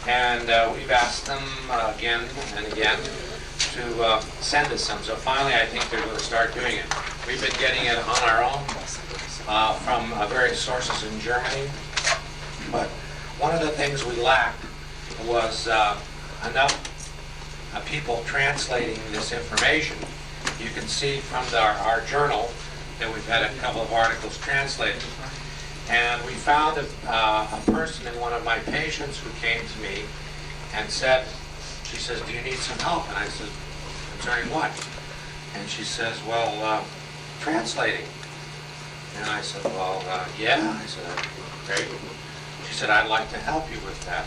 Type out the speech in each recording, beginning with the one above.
And we've asked them again and again to send us some. So finally, I think they're going to start doing it. We've been getting it on our own from various sources in Germany. But one of the things we lacked was enough people translating this information. You can see from our journal that we've had a couple of articles translated. And we found a person in one of my patients who came to me and said, she says, "Do you need some help?" And I said, "Concerning what?" And she says, "Well, translating." And I said, "Well, yeah." I said, "Great." She said, "I'd like to help you with that."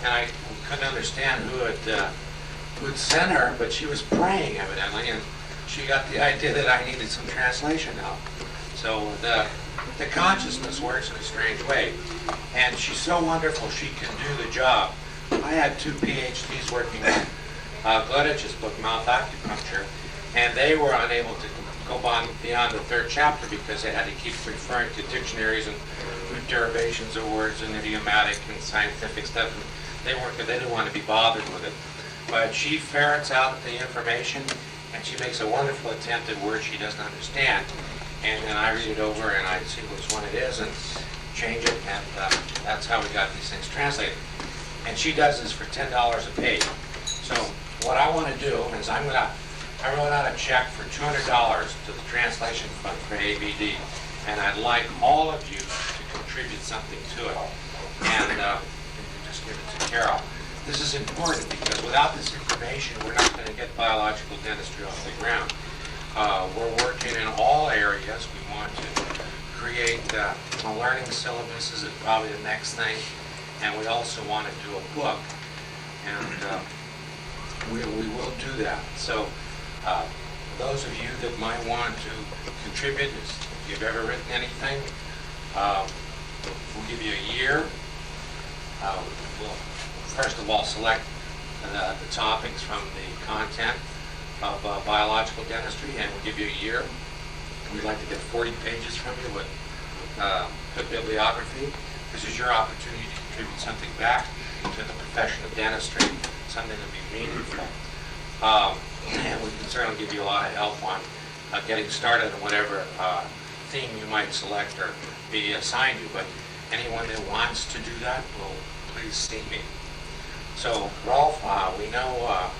And I couldn't understand who had sent her, but she was praying evidently, and she got the idea that I needed some translation help. So the consciousness works in a strange way. And she's so wonderful, she can do the job. I had 2 PhDs working on Gledich's book, Mouth Acupuncture, and they were unable to go beyond the 3rd chapter because they had to keep referring to dictionaries and derivations of words and idiomatic and scientific stuff. And they didn't want to be bothered with it. But she ferrets out the information, and she makes a wonderful attempt at words she doesn't understand. And then I read it over and I see which one it is and change it, and that's how we got these things translated. And she does this for $10 a page. So what I want to do is I wrote out a check for $200 to the translation fund for ABD, and I'd like all of you to contribute something to it. And just give it to Carol. This is important because without this information, we're not going to get biological dentistry off the ground. We're working in all areas. We want to create a learning syllabus is probably the next thing, and we also want to do a book, and we will do that. So those of you that might want to contribute, if you've ever written anything, we'll give you a year. We'll first of all select the topics from the content of biological dentistry, and we'll give you a year. We'd like to get 40 pages from you with good bibliography. This is your opportunity to contribute something back to the profession of dentistry, something that will be meaningful. And we can certainly give you a lot of help on getting started on whatever theme you might select or be assigned to. But anyone that wants to do that will please see me. So, Ralf, we know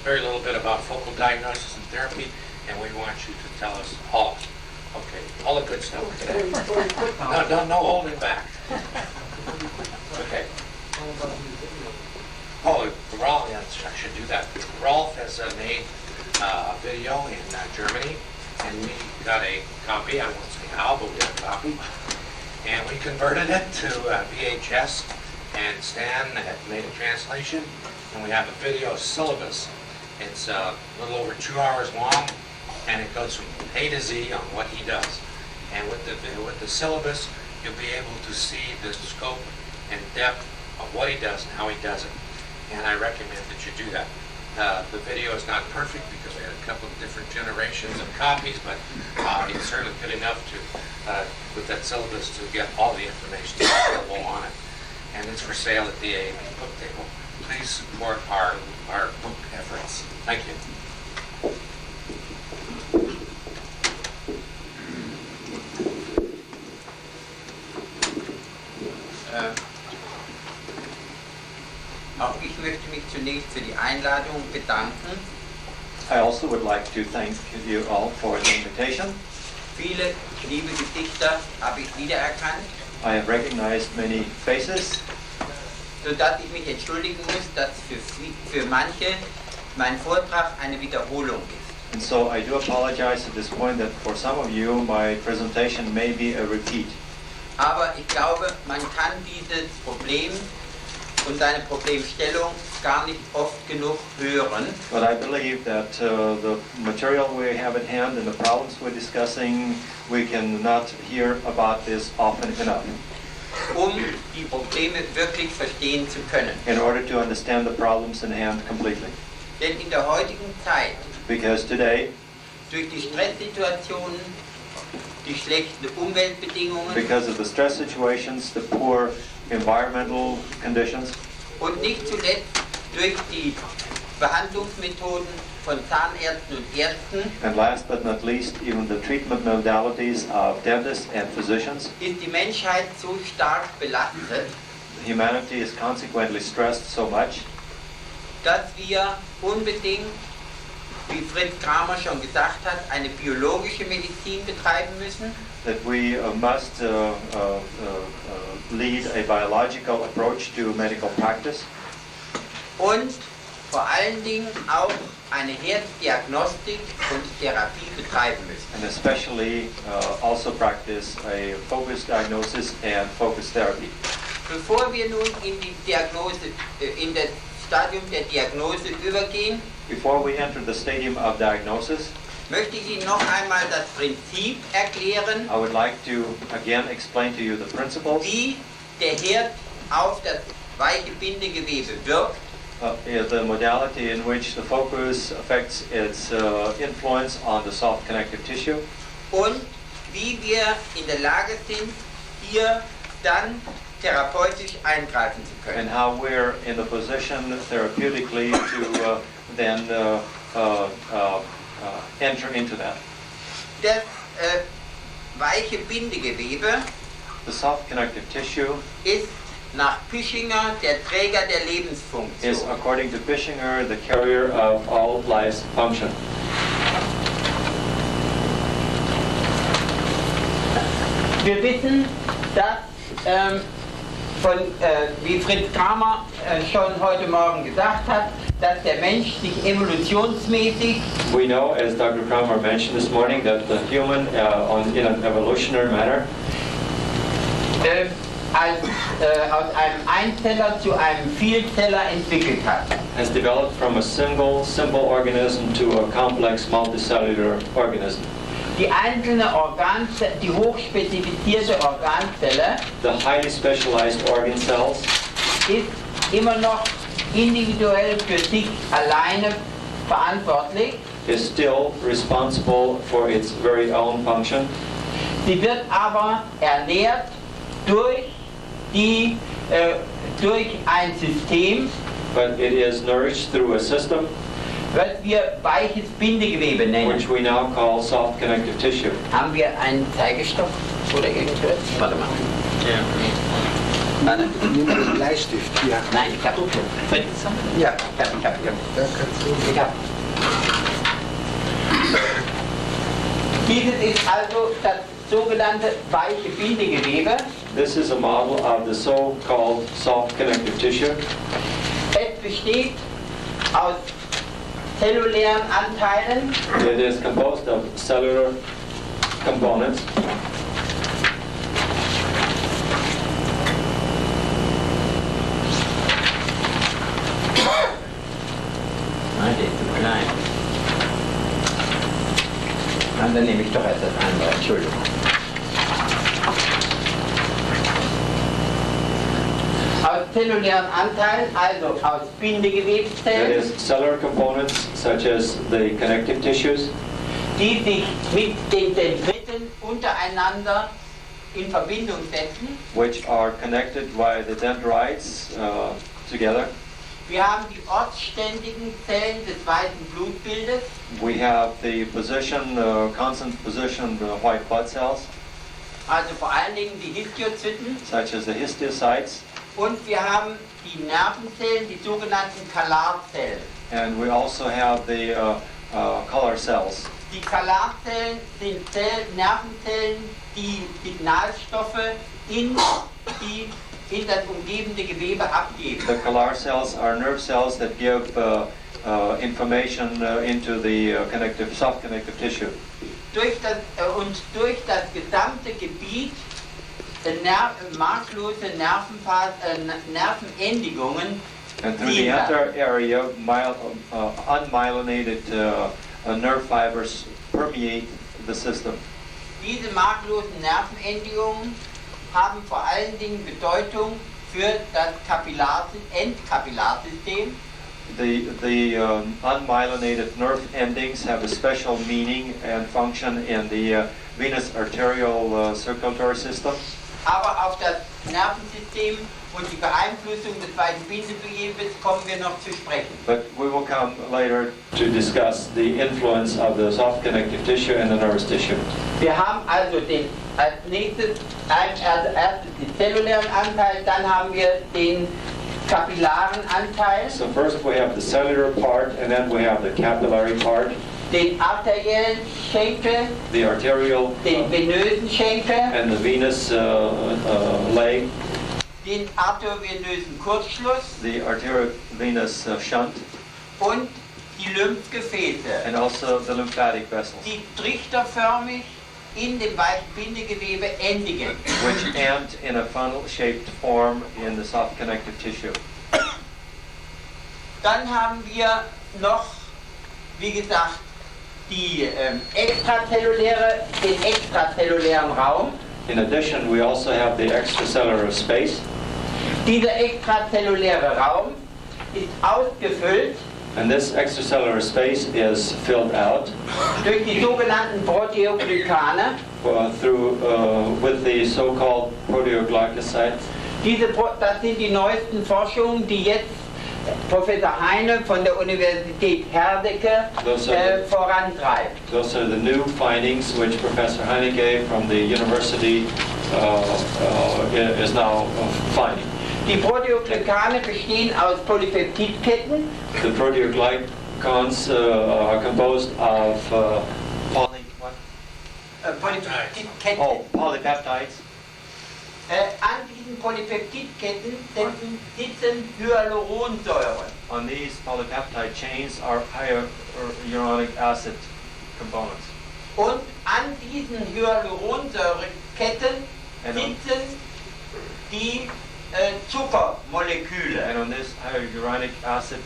very little bit about focal diagnosis and therapy, and we want you to tell us all. Okay, all the good stuff today. No holding back. Okay. Oh, Ralf, yes, I should do that. Ralf has made a video in Germany, and we got a copy. I won't say how, but we got a copy. And we converted it to VHS, and Stan had made a translation, and we have a video syllabus. It's a little over 2 hours long, and it goes from A to Z on what he does. And with the syllabus, you'll be able to see the scope and depth of what he does and how he does it. And I recommend that you do that. The video is not perfect because we had a couple of different generations of copies, but it's certainly good enough to, with that syllabus, to get all the information available on it. And it's for sale at the IABDM book table. Please support our book efforts. Thank you. Auch ich möchte mich zunächst für die Einladung bedanken. I also would like to thank you all for the invitation. Viele liebe Gesichter habe ich wiedererkannt. I have recognized many faces, sodass ich mich entschuldigen muss, dass für manche mein Vortrag eine Wiederholung ist. and so I do apologize at this point that for some of you my presentation may be a repeat. Aber ich glaube, man kann dieses Problem und seine Problemstellung gar nicht oft genug hören. But I believe that the material we have at hand and the problems we're discussing, we cannot hear about this often enough. Die Probleme wirklich verstehen zu können. In order to understand the problems in hand completely. Denn in der heutigen Zeit, Because today, durch die Stresssituationen, die schlechten Umweltbedingungen, because of the stress situations, the poor environmental conditions, und nicht zuletzt durch die Behandlungsmethoden von Zahnärzten und Ärzten And last but not least, even the treatment modalities of dentists and physicians. ist die Menschheit so stark belastet, Humanity is consequently stressed so much dass wir unbedingt, wie Fritz Kramer schon gesagt hat, eine biologische Medizin betreiben müssen. that we must lead a biological approach to medical practice. Und vor allen Dingen auch eine Herzdiagnostik und Therapie betreiben müssen. And especially also practice a focused diagnosis and focused therapy. Bevor wir nun in die Diagnose, in das Stadium der Diagnose übergehen, Before we enter the stadium of diagnosis, möchte ich Ihnen noch einmal das Prinzip erklären, I would like to again explain to you the principles, wie der Herd auf das weiche Bindegewebe wirkt the modality in which the focus affects its influence on the soft connective tissue, und wie wir in der Lage sind, hier dann therapeutisch eingreifen zu können. and how we're in the position therapeutically to then enter into that. Das weiche Bindegewebe The soft connective tissue ist nach Pischinger der Träger der is, Lebensfunktion. according to Bischinger, the carrier of all life's function. Wir wissen, dass wie Fritz Kramer schon heute Morgen gesagt hat, dass der Mensch sich evolutionsmäßig We know, as Dr. Kramer mentioned this morning, that the human, in an evolutionary manner, aus einem Einzeller zu einem Vielzeller entwickelt hat. has developed from a single, simple organism to a complex, multicellular organism. Die einzelne Organzelle, die hochspezifizierte Organzelle The highly specialized organ cells ist immer noch individuell für sich alleine verantwortlich. is still responsible for its very own function. Sie wird aber ernährt durch ein System, But it is nourished through a system was wir weiches Bindegewebe nennen. which we now call soft connective tissue. Haben wir einen Zeigestoff oder irgendwas? Warte mal. Warte. Nimm einen Bleistift hier. Nein, ich habe. Ja, ich habe. Da kannst du. Ich habe. Dieses ist also das sogenannte weiche Bindegewebe. This is a model of the so-called soft connective tissue. Es besteht aus zellulären Anteilen, It is composed of cellular components. Nein, der ist zu klein. Dann nehme ich doch erst das andere, Entschuldigung. Aus zellulären Anteilen, also aus That Bindegewebszellen, is cellular components such as the connective tissues, die sich mit den Dendriten untereinander in Verbindung setzen. which are connected by the dendrites together. Wir haben die ortsständigen Zellen des weißen Blutbildes, We have the constant position white blood cells, also vor allen Dingen die Histiozyten. such as the histiocytes, Und wir haben die Nervenzellen, die sogenannten Kalarzellen. and we also have the color cells. Die Kalarzellen sind Nervenzellen, die Signalstoffe in das umgebende Gewebe abgeben. The color cells are nerve cells that give information into the soft connective tissue. Durch das gesamte Gebiet marklose Nervenendigungen And through the ziehen das. entire area, unmyelinated nerve fibers permeate the system. Diese marklosen Nervenendigungen haben vor allen Dingen Bedeutung für das Endkapillarsystem. The unmyelinated nerve endings have a special meaning and function in the venous arterial circulatory system. aber auf das Nervensystem und die Beeinflussung des zweiten Bindegewebes kommen wir noch zu sprechen. But we will come later to discuss the influence of the soft connective tissue and the nervous tissue. Wir haben also als nächstes erstes den zellulären Anteil, dann haben wir den kapillaren Anteil, So first we have the cellular part, and then we have the capillary part, den arteriellen Schenkel, the arterial den venösen Schenkel, and the venous leg, den arteriovenösen Kurzschluss the arteriovenous shunt, und die Lymphgefäße, and also the lymphatic vessels, die trichterförmig in dem weichen Bindegewebe endigen. which end in a funnel-shaped form in the soft connective tissue. Dann haben wir noch, wie gesagt, den extrazellulären Raum. In addition, we also have the extracellular space, Dieser extrazelluläre Raum ist ausgefüllt and this extracellular space is filled out durch die sogenannten Proteoglykane. with the so-called proteoglycocytes. Das sind die neuesten Forschungen, die jetzt Professor Heine von der Universität Herdecke vorantreibt. Those are the new findings which Professor Heinecke from the university is now finding. Die Proteoglykane bestehen aus Polypeptidketten. The proteoglycans are composed of Polypeptidketten. polypeptides. An diesen Polypeptidketten sitzen Hyaluronsäuren. On these polypeptide chains are hyaluronic acid components. Und an diesen Hyaluronsäureketten sitzen die Zuckermoleküle. And on this hyaluronic acid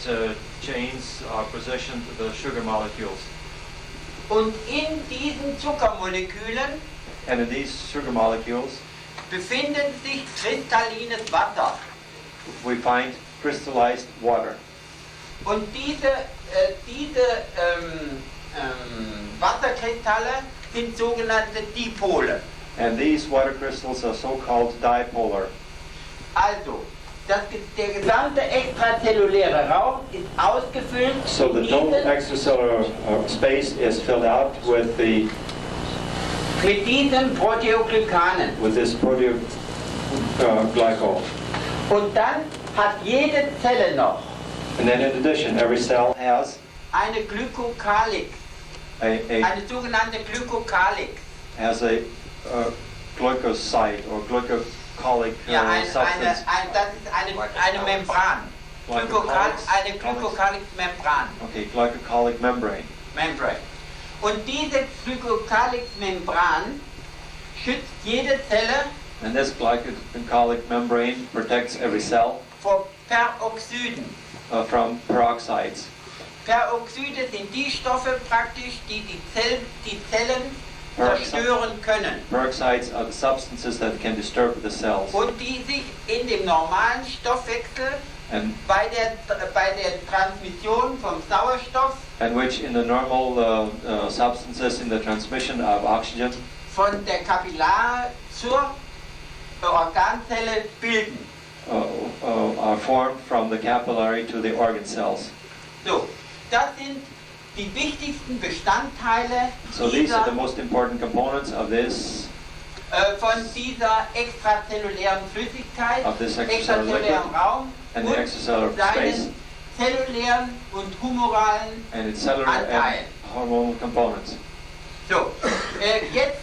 chains are positioned the sugar molecules. Und in diesen Zuckermolekülen And in these sugar molecules, befindet sich kristallines Wasser. we find crystallized water. Und diese Wasserkristalle sind sogenannte Dipole. And these water crystals are so-called dipolar. Also, der gesamte extrazelluläre Raum ist ausgefüllt So the total extracellular space is filled out with mit diesen Proteoglykanen. this proteoglycol. Und dann hat jede Zelle noch And then in addition, every cell has eine Glykokalyx, eine sogenannte Glykokalyx. has a glycoside or glycolic Ja, substance. das ist eine Membran. Eine Glykokalyx-Membran. Okay, glycolic membrane. Und diese Glykokalyx-Membran schützt jede Zelle And this glycolic membrane protects every cell vor Peroxiden. from peroxides. Peroxide sind die Stoffe praktisch, die Zellen zerstören können Peroxides are the substances that can disturb the cells. und die sich in dem normalen Stoffwechsel And bei der Transmission vom Sauerstoff which in the normal substances in the transmission of oxygen von der Kapillar zur Organzelle bilden. are formed from the capillary to the organ cells. So, das sind die wichtigsten Bestandteile So these are the most important components of this von dieser extrazellulären Flüssigkeit, Of this extracellular extrazellulären liquid Raum and the extracellular space seinen zellulären und humoralen and its cellular Anteil. and hormonal components. So, jetzt,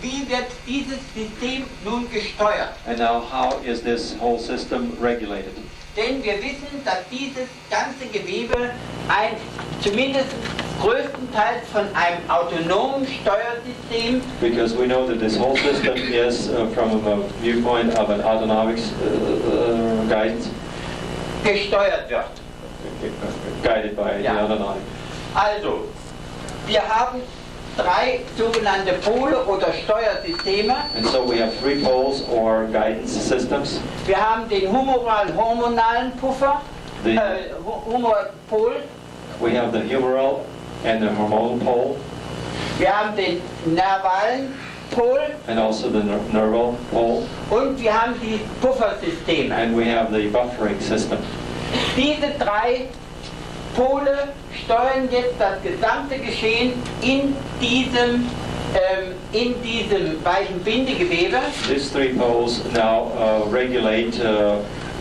wie wird dieses System nun gesteuert? And now how is this whole system regulated? Denn wir wissen, dass dieses ganze Gewebe zumindest größtenteils von einem autonomen Steuersystem Because we know that this whole system is from a viewpoint of an autonomic guidance, gesteuert wird. guided by the Ja. autonomic. Also, wir haben drei sogenannte Pole oder Steuersysteme. And so we have three poles or guidance systems. Wir haben den humoral-hormonalen Puffer, The- Humorpol. We have the humoral and the hormonal pole. Wir haben den nervalen Pol and also the neural pole, und wir haben die Puffersysteme. and we have the buffering system. Diese drei Pole steuern jetzt das gesamte Geschehen in diesem weichen Bindegewebe. These three poles now regulate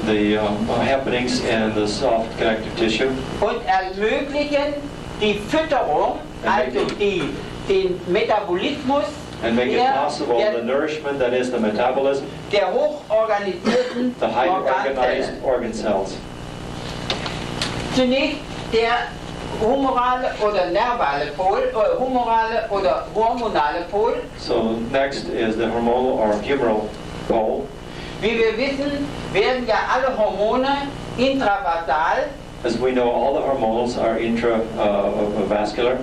the happenings in the soft connective tissue Und ermöglichen die Fütterung, also den Metabolismus and make it possible the nourishment, that is the metabolism, der hochorganisierten the highly organized Organzellen. organ cells. Zunächst der humorale oder nervale Pol, humorale oder hormonale Pol. So next is the hormonal or humoral pole. Wie wir wissen, werden ja alle Hormone intravasal As we know, all the hormones are intravascular,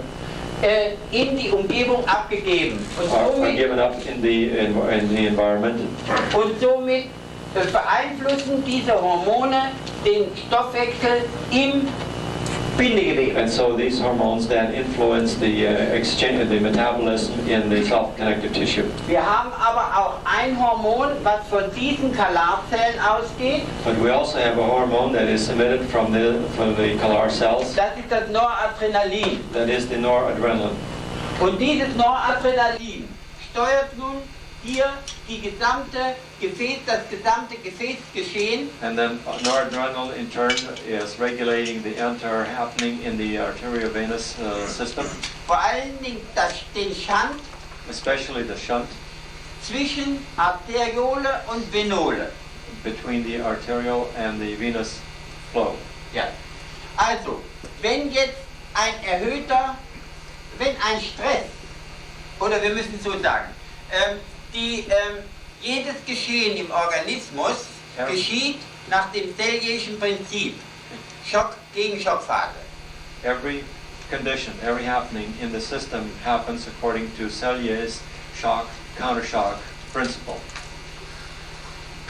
in die Umgebung abgegeben. are given up in the environment, Und somit beeinflussen diese Hormone den Stoffwechsel im Bindegewebe. and so these hormones then influence the exchange, the metabolism in the soft connective tissue. Wir haben aber auch ein Hormon, was von diesen Kalarzellen ausgeht. But we also have a hormone that is emitted from the Kalar cells, Das ist das Noradrenalin. that is the noradrenaline. Und dieses Noradrenalin steuert nun hier das gesamte Gefäßgeschehen. And then noradrenaline in turn is regulating the entire happening in the arteriovenous system, Vor allen Dingen den Schand especially the shunt zwischen Arteriole und Venole. between the arterial and the venous flow. Ja. Also, wenn jetzt wenn ein Stress, oder wir müssen so sagen, jedes Geschehen im Organismus Ja. geschieht nach dem Selyeschen Prinzip. Schock gegen Schockphase. Every condition, every happening in the system happens according to Selye's shock, countershock principle.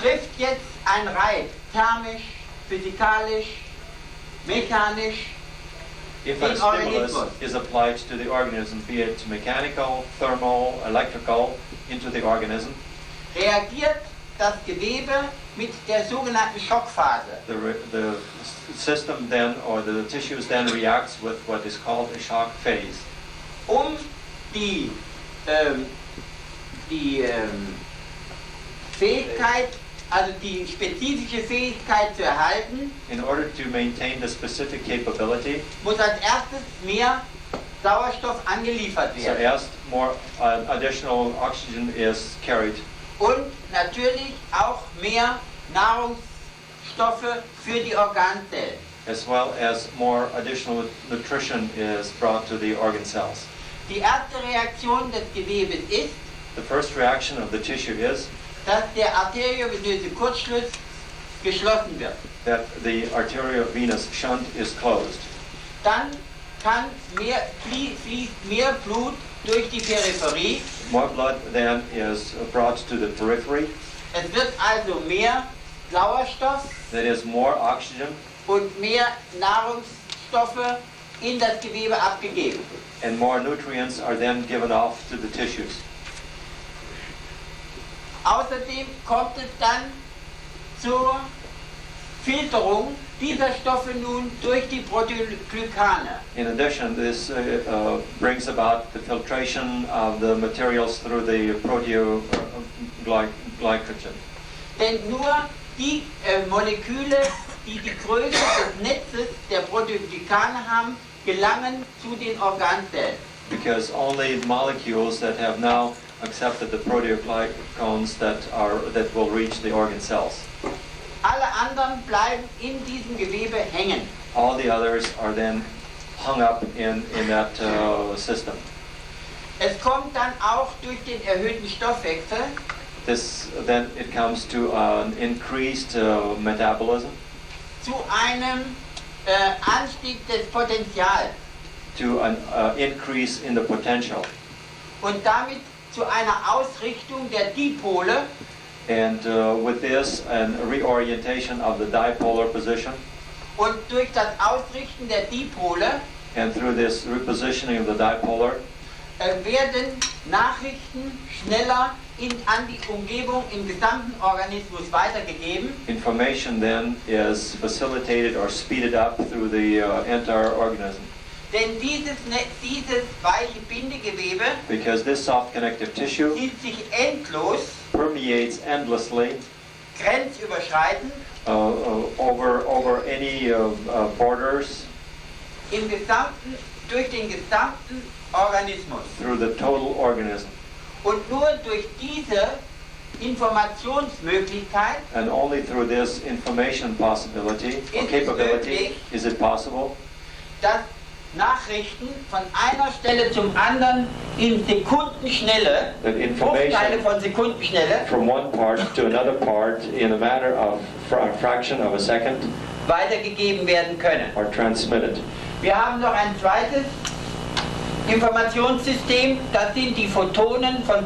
Trifft jetzt ein Reiz thermisch, physikalisch, mechanisch, If a Den stimulus Organismus. is applied to the organism, be it mechanical, thermal, electrical, into the organism, reagiert das Gewebe mit der sogenannten Schockphase. the system then, or the tissues then reacts with what is called a shock phase. Um die Fähigkeit, also die spezifische Fähigkeit zu erhalten, In order to maintain the specific capability, muss als erstes mehr Sauerstoff angeliefert so werden. erst more additional oxygen is carried, Und natürlich auch mehr Nahrungsstoffe für die Organzellen. as well as more additional nutrition is brought to the organ cells. Die erste Reaktion des Gewebes ist, The first reaction of the tissue is dass der arteriovenöse Kurzschluss geschlossen wird. that the arteriovenous shunt is closed. Dann fließt mehr Blut durch die Peripherie. More blood then is brought to the periphery. Es wird also mehr Sauerstoff That is more oxygen und mehr Nahrungsstoffe in das Gewebe abgegeben. and more nutrients are then given off to the tissues. Außerdem kommt es dann zur Filterung dieser Stoffe nun durch die Proteoglykane. In addition, this brings about the filtration of the materials through the proteoglycogen. Denn nur die Moleküle, die die Größe des Netzes der Proteoglykane haben, gelangen zu den Organzellen. Because only molecules that have now accepted the proteoglycones that will reach the organ cells. Alle anderen bleiben in diesem Gewebe hängen. All the others are then hung up in that system. Es kommt dann auch durch den erhöhten Stoffwechsel Then it comes to an increased metabolism, zu einem Anstieg des Potentials to an increase in the potential, und damit zu einer Ausrichtung der Dipole, and with this, a reorientation of the dipolar position, und durch das Ausrichten der Dipole and through this repositioning of the dipolar, werden Nachrichten schneller an die Umgebung im gesamten Organismus weitergegeben. Information then is facilitated or speeded up through the entire organism. Denn dieses weiche Bindegewebe Because this soft connective tissue zieht sich endlos, permeates endlessly grenzüberschreitend over any borders durch den gesamten Organismus. through the total organism. Und nur durch diese Informationsmöglichkeit And only through this information possibility or capability is it possible dass Nachrichten von einer Stelle zum anderen in Sekundenschnelle, that Bruchteile information von Sekundenschnelle, from one part to another part in a matter of a fraction of a second weitergegeben werden können. are transmitted. Wir haben noch ein zweites Informationssystem, das sind die Photonen von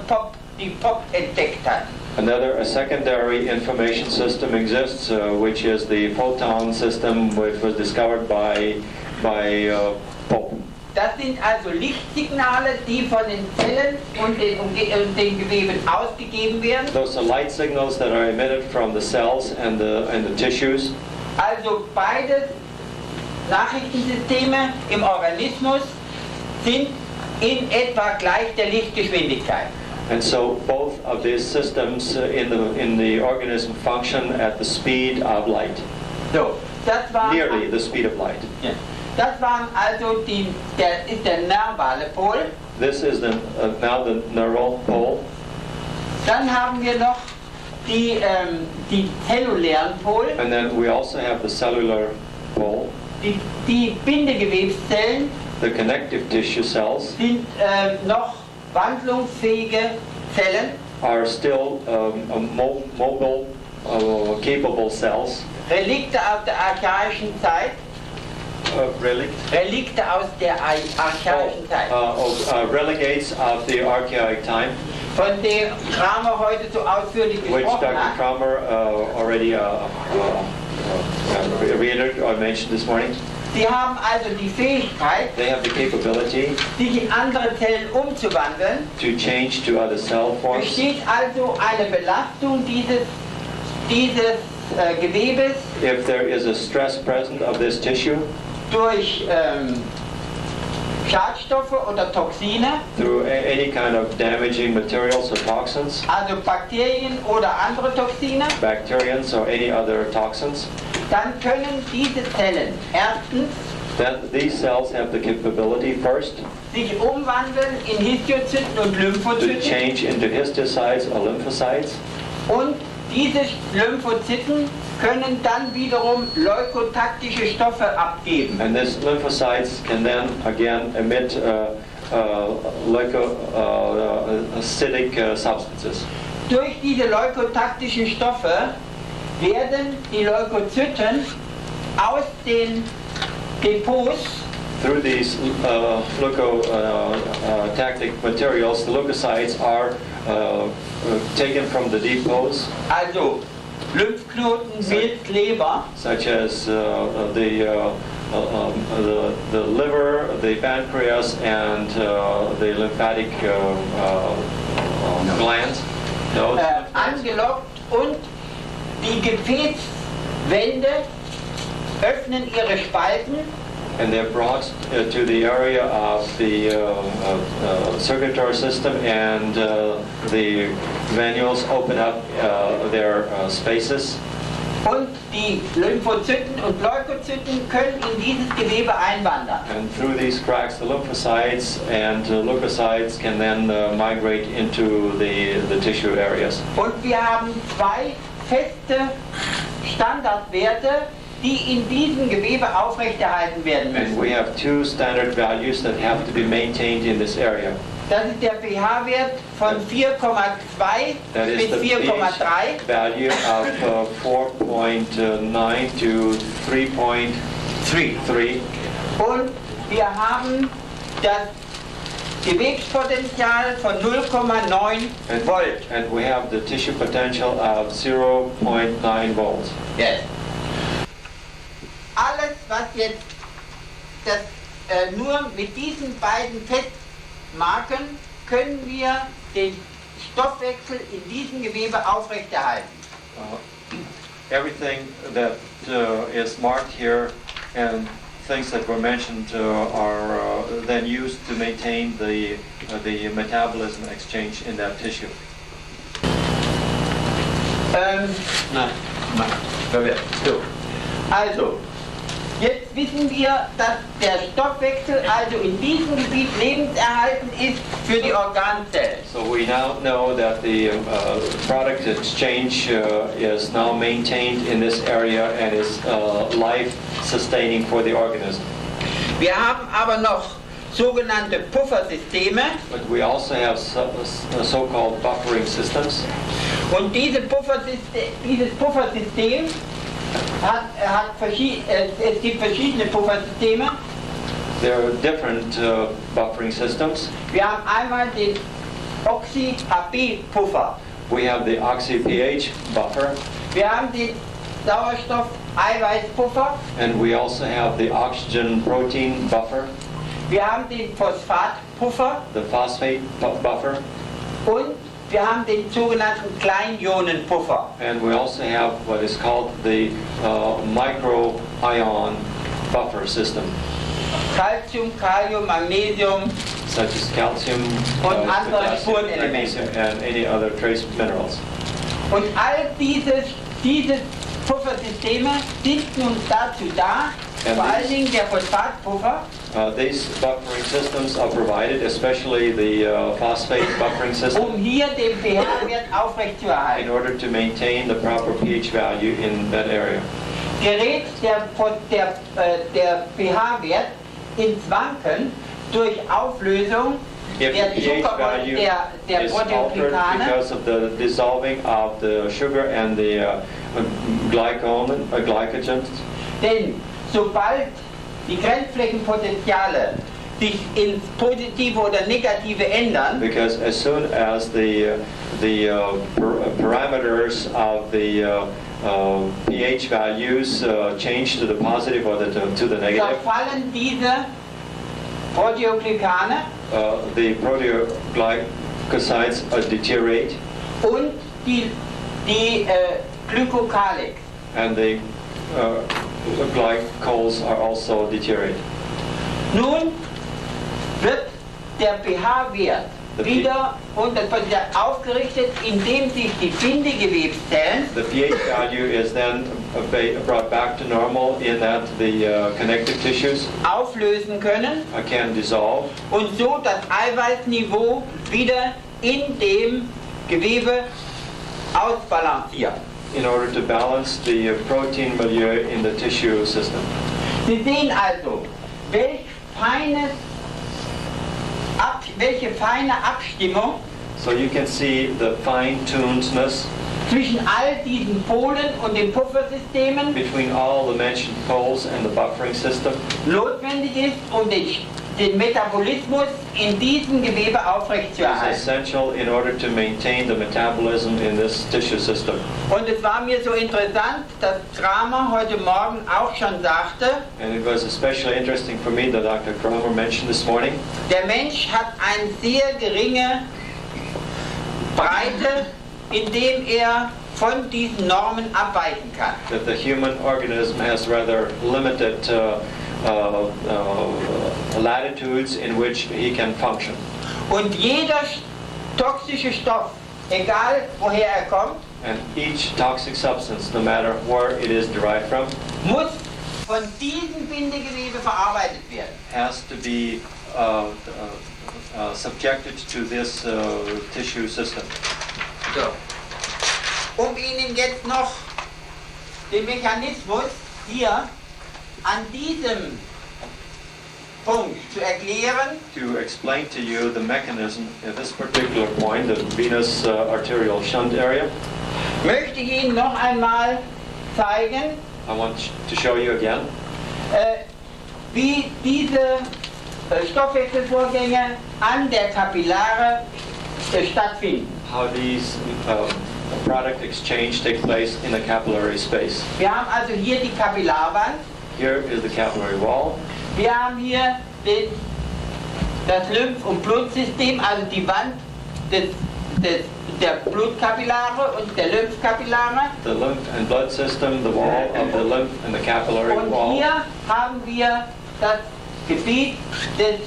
die Pop entdeckt hat. A secondary information system exists, which is the photon system, which was discovered by Pope. Das sind also Lichtsignale, die von den Zellen und den Geweben ausgegeben werden. Those are light signals that are emitted from the cells and the tissues. Also beide Nachrichtensysteme im Organismus sind in etwa gleich der Lichtgeschwindigkeit. And so both of these systems in the organism function at the speed of light, So, das war nearly the speed of light. Ja. Das waren also der nervale Pol. This is now the neural pole. Dann haben wir noch die zellulären Pol. And then we also have the cellular pole. Die Bindegewebszellen The connective tissue cells sind noch wandlungsfähige Zellen. are still mobile, capable cells. Relikte aus der archaischen Zeit. Relikte aus der archaischen Zeit. Relegates of the archaic time, Von der Kramer heute so ausführlich which gesprochen Dr. hat. Kramer already reiterated or mentioned this morning. Sie haben also die Fähigkeit, They have the capability sich in andere Zellen umzuwandeln. to change to other cell forms. Besteht also eine Belastung dieses Gewebes If there is a stress present of this tissue durch Schadstoffe oder Toxine, through any kind of damaging materials or toxins, also Bakterien oder andere Toxine, bacterians or any other toxins, dann können diese Zellen erstens then these cells have the capability first sich umwandeln in Histiozyten und to Lymphozyten change into histocytes or lymphocytes. und diese Lymphozyten können dann wiederum leukotaktische Stoffe abgeben. And these lymphocytes can then again emit acidic substances. Durch diese leukotaktischen Stoffe werden die Leukozyten aus den Depots Through these leucotactic materials, the leukocytes are taken from the depots, also Lymphknoten, Milz, Leber, such as the liver, the pancreas, and the lymphatic glands. Nodes. angelockt und die Gefäßwände öffnen ihre Spalten And they're brought to the area of the circulatory system, and the venules open up their spaces. und die Lymphozyten und Leukozyten können in dieses Gewebe einwandern. And through these cracks, the lymphocytes and leukocytes can then migrate into the tissue areas. Und wir haben zwei feste Standardwerte, die in diesem Gewebe aufrechterhalten werden And müssen. we have two standard values that have to be maintained in this area. Das ist der pH-Wert von 4,2 That is bis the 4,3 pH value of 4.9 to 3.3. und wir haben das Gewebspotenzial von 0,9 Volt. And we have the tissue potential of 0.9 volts. Yes. Alles, was jetzt nur mit diesen beiden Marken können wir den Stoffwechsel in diesem Gewebe aufrechterhalten. Everything that is marked here and things that were mentioned are then used to maintain the metabolism exchange in that tissue. Also, jetzt wissen wir, dass der Stoffwechsel also in diesem Gebiet lebenserhaltend ist für die Organzellen. So we now know that the product exchange is now maintained in this area and is life-sustaining for the organism. Wir haben aber noch sogenannte Puffersysteme. But we also have so-called buffering systems. Und dieses Puffersystem es gibt verschiedene Puffersysteme. There are different buffering systems. Wir haben einmal den Oxy-HB-Puffer. We have the oxy-pH buffer, Wir haben den Sauerstoff-Eiweiß-Puffer. and we also have the oxygen-protein buffer, Wir haben den Phosphat-Puffer. the phosphate buffer, Und wir haben den sogenannten Kleinionen-Puffer. and we also have what is called the micro-ion buffer system, Calcium, Kalium, Magnesium. such as calcium, Und andere potassium, Spurenelemente. magnesium, and any other trace minerals. Und all diese Puffersysteme sind nun dazu da, And vor allen these- Dingen der Phosphatpuffer, These buffering systems are provided, especially the phosphate buffering system, hier den pH-Wert in aufrechtzuerhalten. order to maintain the proper pH value in that area. Gerät der pH-Wert ins Wanken durch Auflösung If der the pH value der is altered Proteoglykane, because of the dissolving of the sugar and the glycogens, denn sobald die Grenzflächenpotenziale sich ins Positive oder Negative ändern, because as soon as the parameters of the pH values change to the positive or to the negative, zerfallen diese Proteoglykane the proteoglycosides deteriorate, und die Glykokalik. and the glycols are also deteriorate. Nun wird der pH-Wert wieder aufgerichtet, indem sich die Bindegewebszellen The pH value is then brought back to normal in that the connective tissues auflösen können can dissolve, und so das Eiweißniveau wieder in dem Gewebe ausbalancieren. in order to balance the protein milieu in the tissue system. Sie sehen also, welche feine Abstimmung So you can see the fine-tunedness zwischen all diesen Polen und den Puffersystemen between all the mentioned poles and the buffering system notwendig ist, um den Metabolismus in diesem Gewebe is aufrechtzuerhalten. essential in order to maintain the metabolism in this tissue system. Und es war mir so interessant, dass Kramer heute Morgen auch schon sagte, And it was especially interesting for me that Dr. Kramer mentioned this morning der Mensch hat eine sehr geringe Breite, indem er von diesen Normen abweichen kann. that the human organism has rather limited latitudes in which he can function. Und jeder toxische Stoff, egal woher er kommt, And each toxic substance, no matter where it is derived from, muss von diesem Bindegewebe verarbeitet werden. has to be subjected to this tissue system. So. Um Ihnen jetzt noch den Mechanismus hier an diesem Punkt zu erklären, To explain to you the mechanism at this particular point, the venous arterial shunt area, möchte ich Ihnen noch einmal zeigen, I want to show you again wie diese Stoffwechselvorgänge an der Kapillare stattfinden. how these product exchange take place in the capillary space. Wir haben also hier die Kapillarwand, Here is the capillary wall. wir haben hier den Das Lymph- und Blutsystem, also die Wand der Blutkapillare und der Lymphkapillare. The lymph and blood system, the wall of the lymph and the capillary Und wall. hier haben wir das Gebiet des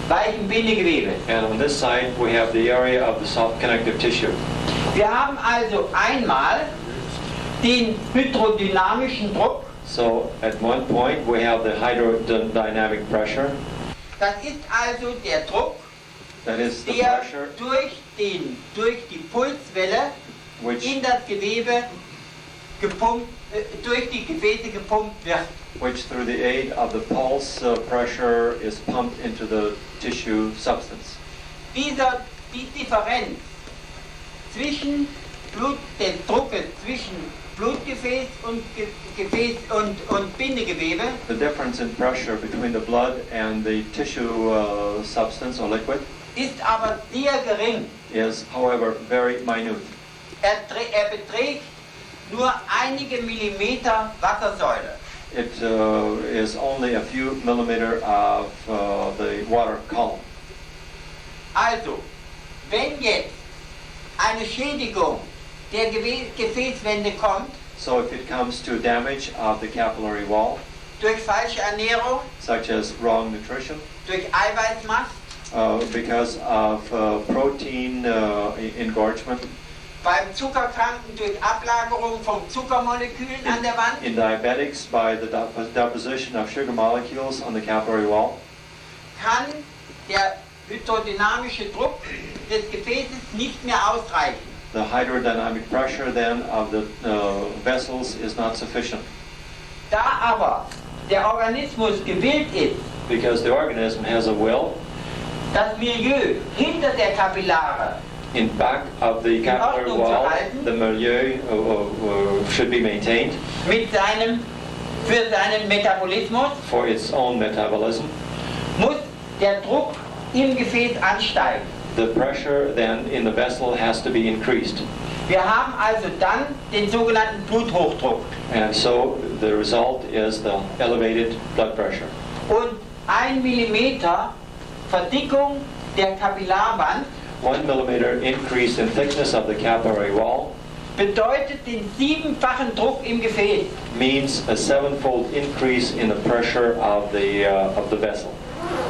weichen Bindegewebes. And on this side, we have the area of the soft connective tissue. Wir haben also einmal den hydrodynamischen Druck. So at one point, we have the hydrodynamic pressure. Das ist also der Druck, That is the der pressure durch die Pulswelle which, in das Gewebe gepumpt, durch die Gefäße gepumpt wird. which through the aid of the pulse pressure is pumped into the tissue substance. Die Differenz zwischen des Druckes zwischen Blutgefäß und Gefäß und Bindegewebe The difference in pressure between the blood and the tissue substance or liquid ist aber sehr gering. is, however, very minute. Er beträgt nur einige Millimeter Wassersäule. It is only a few millimeter of the water column. Also, wenn jetzt eine Schädigung der Gefäßwände kommt, So if it comes to damage of the capillary wall, durch falsche Ernährung, such as wrong nutrition, durch Eiweißmast, because of protein engorgement, beim Zuckerkranken durch Ablagerung von Zuckermolekülen an der Wand, in diabetics by the deposition of sugar molecules on the capillary wall, kann der hydrodynamische Druck des Gefäßes nicht mehr ausreichen. the hydrodynamic pressure then of the vessels is not sufficient. Da aber der Organismus gewillt ist, Because the organism has a will, das Milieu hinter der Kapillare in back of the capillary Ordnung zu wall, halten. the milieu should be maintained für seinen Metabolismus, for its own metabolism. muss der Druck im Gefäß ansteigen. The pressure then in the vessel has to be increased. Wir haben also dann den sogenannten Bluthochdruck. And so the result is the elevated blood pressure. Und 1 Millimeter Verdickung der Kapillarwand 1 millimeter increase in thickness of the capillary wall bedeutet den 7-fachen Druck im Gefäß. means a 7-fold increase in the pressure of the vessel.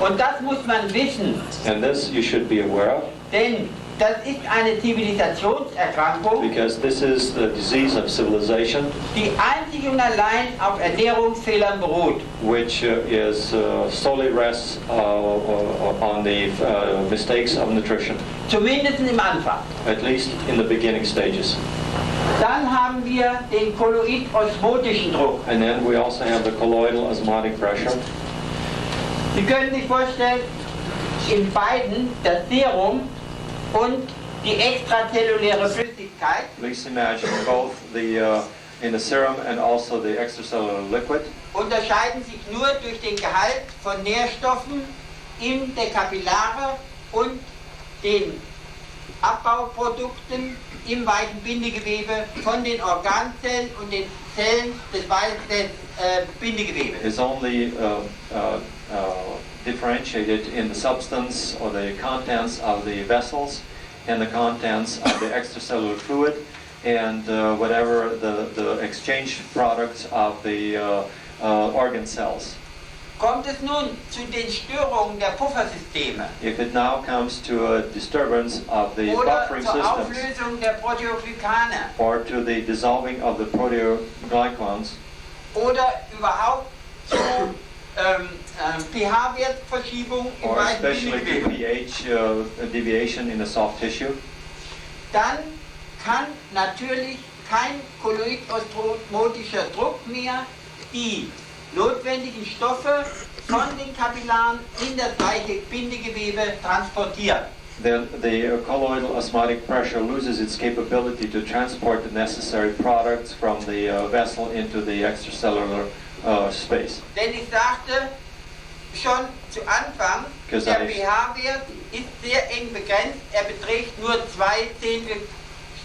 Und das muss man wissen, And this you should be aware of, denn das ist eine Zivilisationserkrankung, because this is the disease of civilization, die einzig und allein auf Ernährungsfehlern beruht. which solely rests on the mistakes of nutrition, Zumindest im Anfang. at least in the beginning stages. Dann haben wir den kolloid-osmotischen Druck. And then we also have the colloidal osmotic pressure. Sie können sich vorstellen, in beiden das Serum und die extrazelluläre Flüssigkeit Please imagine both in the serum and also the extracellular liquid unterscheiden sich nur durch den Gehalt von Nährstoffen in der Kapillare und den Abbauprodukten im weichen Bindegewebe von den Organzellen und den Zellen des Bindegewebes. is only differentiated in the substance or the contents of the vessels and the contents of the extracellular fluid and whatever the exchange products of the organ cells. Kommt es nun zu den Störungen der Puffersysteme If it now comes to a disturbance of the oder buffering zur systems Auflösung der Proteoglykane or to the dissolving of the proteoglycans oder überhaupt zu pH-Wertverschiebung im or weichen especially to Bindegewebe, pH deviation in the soft tissue, dann kann natürlich kein kolloid-osmotischer Druck mehr die notwendigen Stoffe von den Kapillaren in das weiche Bindegewebe transportieren. then the colloidal osmotic pressure loses its capability to transport the necessary products from the vessel into the extracellular space. Denn ich sagte schon zu Anfang, Because der I- pH-Wert ist sehr eng begrenzt, er beträgt nur 2 Zehntel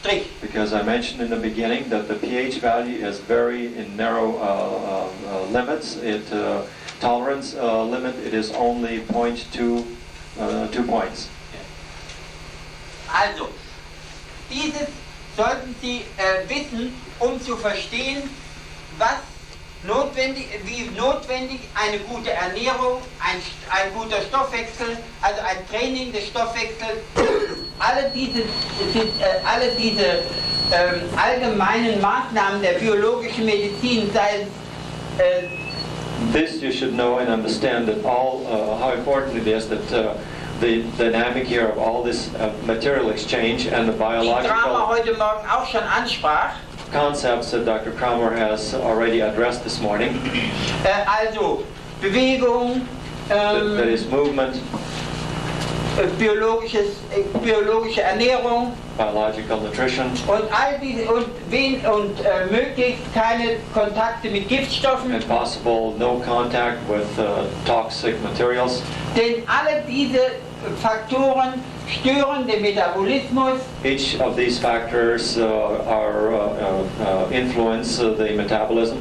Strich. Because I mentioned in the beginning that the pH value is very in narrow limits. Tolerance limit, it is only 0.2 2 points. Also, dieses sollten Sie wissen, um zu verstehen, wie notwendig eine gute Ernährung, ein guter Stoffwechsel, also ein Training des Stoffwechsels, alle diese allgemeinen Maßnahmen der biologischen Medizin, sei es This you should know and understand that how important it is that the dynamic here of all this material exchange and the die Kramer biological heute Morgen auch schon ansprach. concepts that Dr. Kramer has already addressed this morning. Also Bewegung, That is movement, biologische Ernährung biological nutrition, und all diese und möglichst keine Kontakte mit Giftstoffen, and possible no contact with toxic materials. denn alle diese Faktoren stören den Metabolismus. Each of these factors influence the metabolism.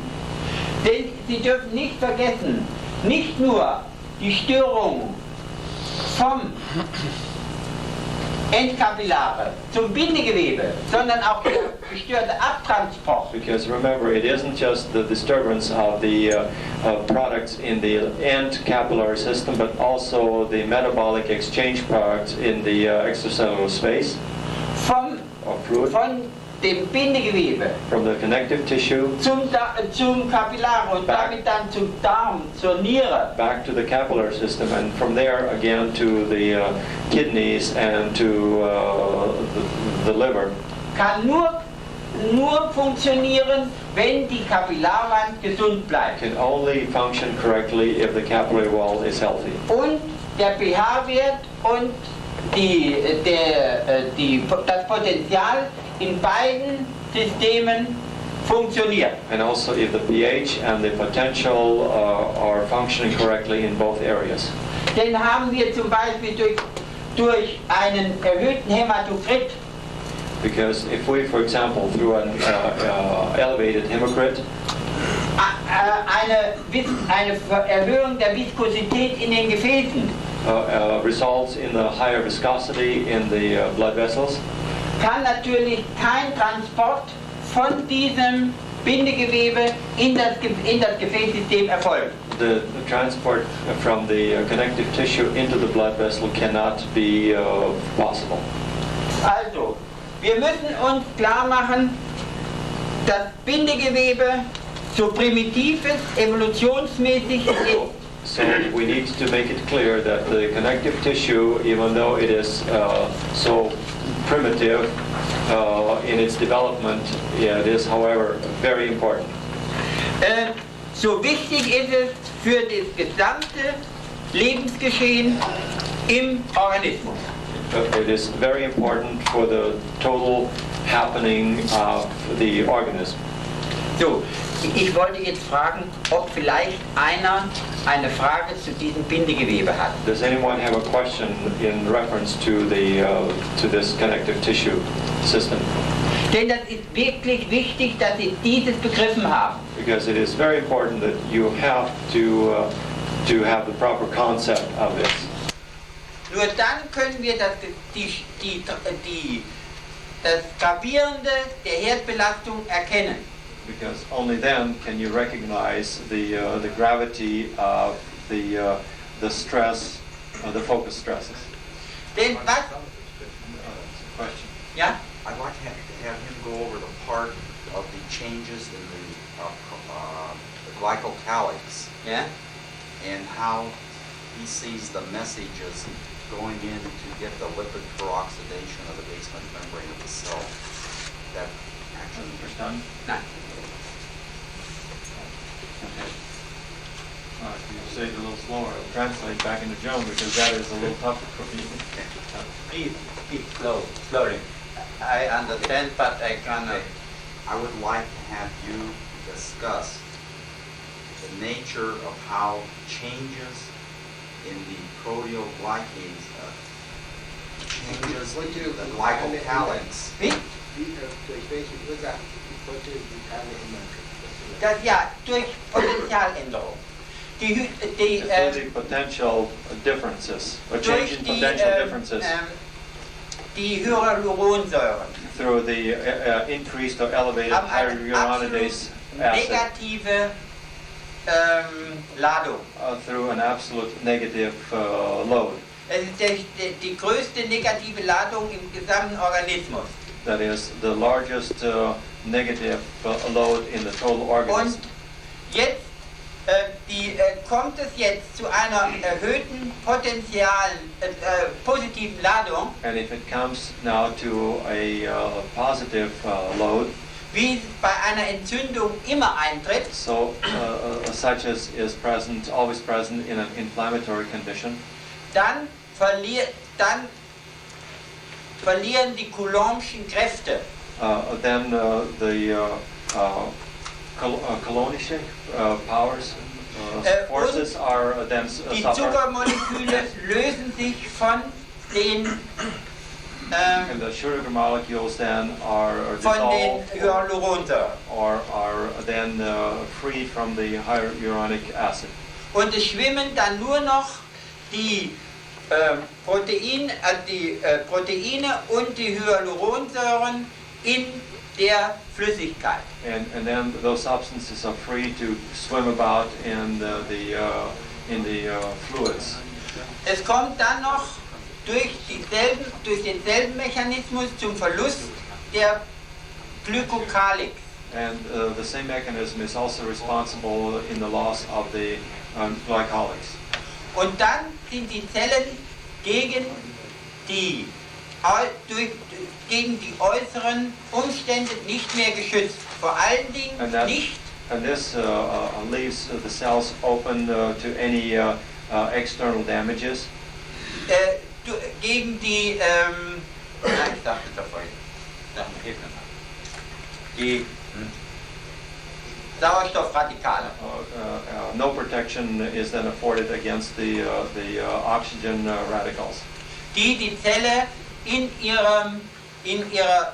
Denn Sie dürfen nicht vergessen, nicht nur die Störung vom Endkapillare zum Bindegewebe, sondern auch der gestörte Abtransport. Because remember, it isn't just the disturbance of the products in the end capillary system, but also the metabolic exchange products in the extracellular space Vom or fluid, von dem Bindegewebe from the connective tissue zum Kapillar und damit dann zum Darm, zur Niere. back to the capillary system, and from there again to the kidneys and to the liver. Kann nur funktionieren, wenn die Kapillarwand gesund bleibt. Can only function correctly if the capillary wall is healthy. Und der pH-Wert und das Potenzial in beiden Systemen funktioniert. And also if the pH and the potential are functioning correctly in both areas. Denn haben wir zum Beispiel durch einen erhöhten Hämatokrit, Because if we, for example, through an elevated hematocrit, eine Erhöhung der Viskosität in den Gefäßen, results in the higher viscosity in the blood vessels, kann natürlich kein Transport von diesem Bindegewebe in das Gefäßsystem erfolgen. the transport from the connective tissue into the blood vessel cannot be possible. Also, wir müssen uns klar machen, das Bindegewebe, so primitiv es evolutionsmäßig ist, So we need to make it clear that the connective tissue, even though it is so primitive in its development, it is, however, very important. so wichtig ist es für das gesamte Lebensgeschehen im Organismus. It is very important for the total happening of the organism. So, ich wollte jetzt fragen, ob vielleicht einer eine Frage zu diesem Bindegewebe hat. Does anyone have a question in reference to this connective tissue system? Denn das ist wirklich wichtig, dass Sie dieses begriffen haben. Because it is very important that you have to have the proper concept of this. Nur dann können wir das Gravierende der Herdbelastung erkennen. Because only then can you recognize the gravity of the stress, the focus stresses. Denn was? Question. Ja? I'd like to have him go over the part of the changes in the glycocalyx Ja? and how he sees the messages going in to get the lipid peroxidation of the basement membrane of the cell. That actually Understand? Nein. Okay. If you say it a little slower, I'll translate back into German because that is a little tougher for me. Please speak slowly. I understand, but I cannot. I would like to have you discuss the nature of how changes in the proteoglycans changes the glycocalyx. Wie? Durch welche Ursachen die Proteoglycane immer Das ja, durch Potentialänderung. through the potential differences, a change in potential differences die Hyaluronsäuren through the increased or elevated haben eine hyaluronidase absolut acid negative Ladung. through an absolute negative load. Es ist die größte negative Ladung im gesamten Organismus. That is the largest negative load in the total Und organism. jetzt kommt es jetzt zu einer erhöhten positiven Ladung, And if it comes now to a positive load, wie es bei einer Entzündung immer eintritt, so such as is present, always present in an inflammatory condition, dann verlieren die Coulomb'schen Kräfte. then the Colonische powers, forces are then Die suffer, Zuckermoleküle lösen sich von den and the sugar molecules then are von den dissolved Hyaluronsäuren. or are then freed from the hyaluronic acid. Und es schwimmen dann nur noch die Proteine und die Hyaluronsäuren in der Flüssigkeit. And then those substances are free to swim about in the fluids. Es kommt dann noch durch denselben Mechanismus zum Verlust der Glykokalix. And the same mechanism is also responsible in the loss of the glycolics. Und dann sind die Zellen gegen die äußeren Umstände nicht mehr geschützt. Vor allen Dingen nicht And this leaves the cells open to any external damages. Gegen die, ich sagte es davor, die Sauerstoffradikale. No protection is then afforded against the oxygen radicals. Die Zelle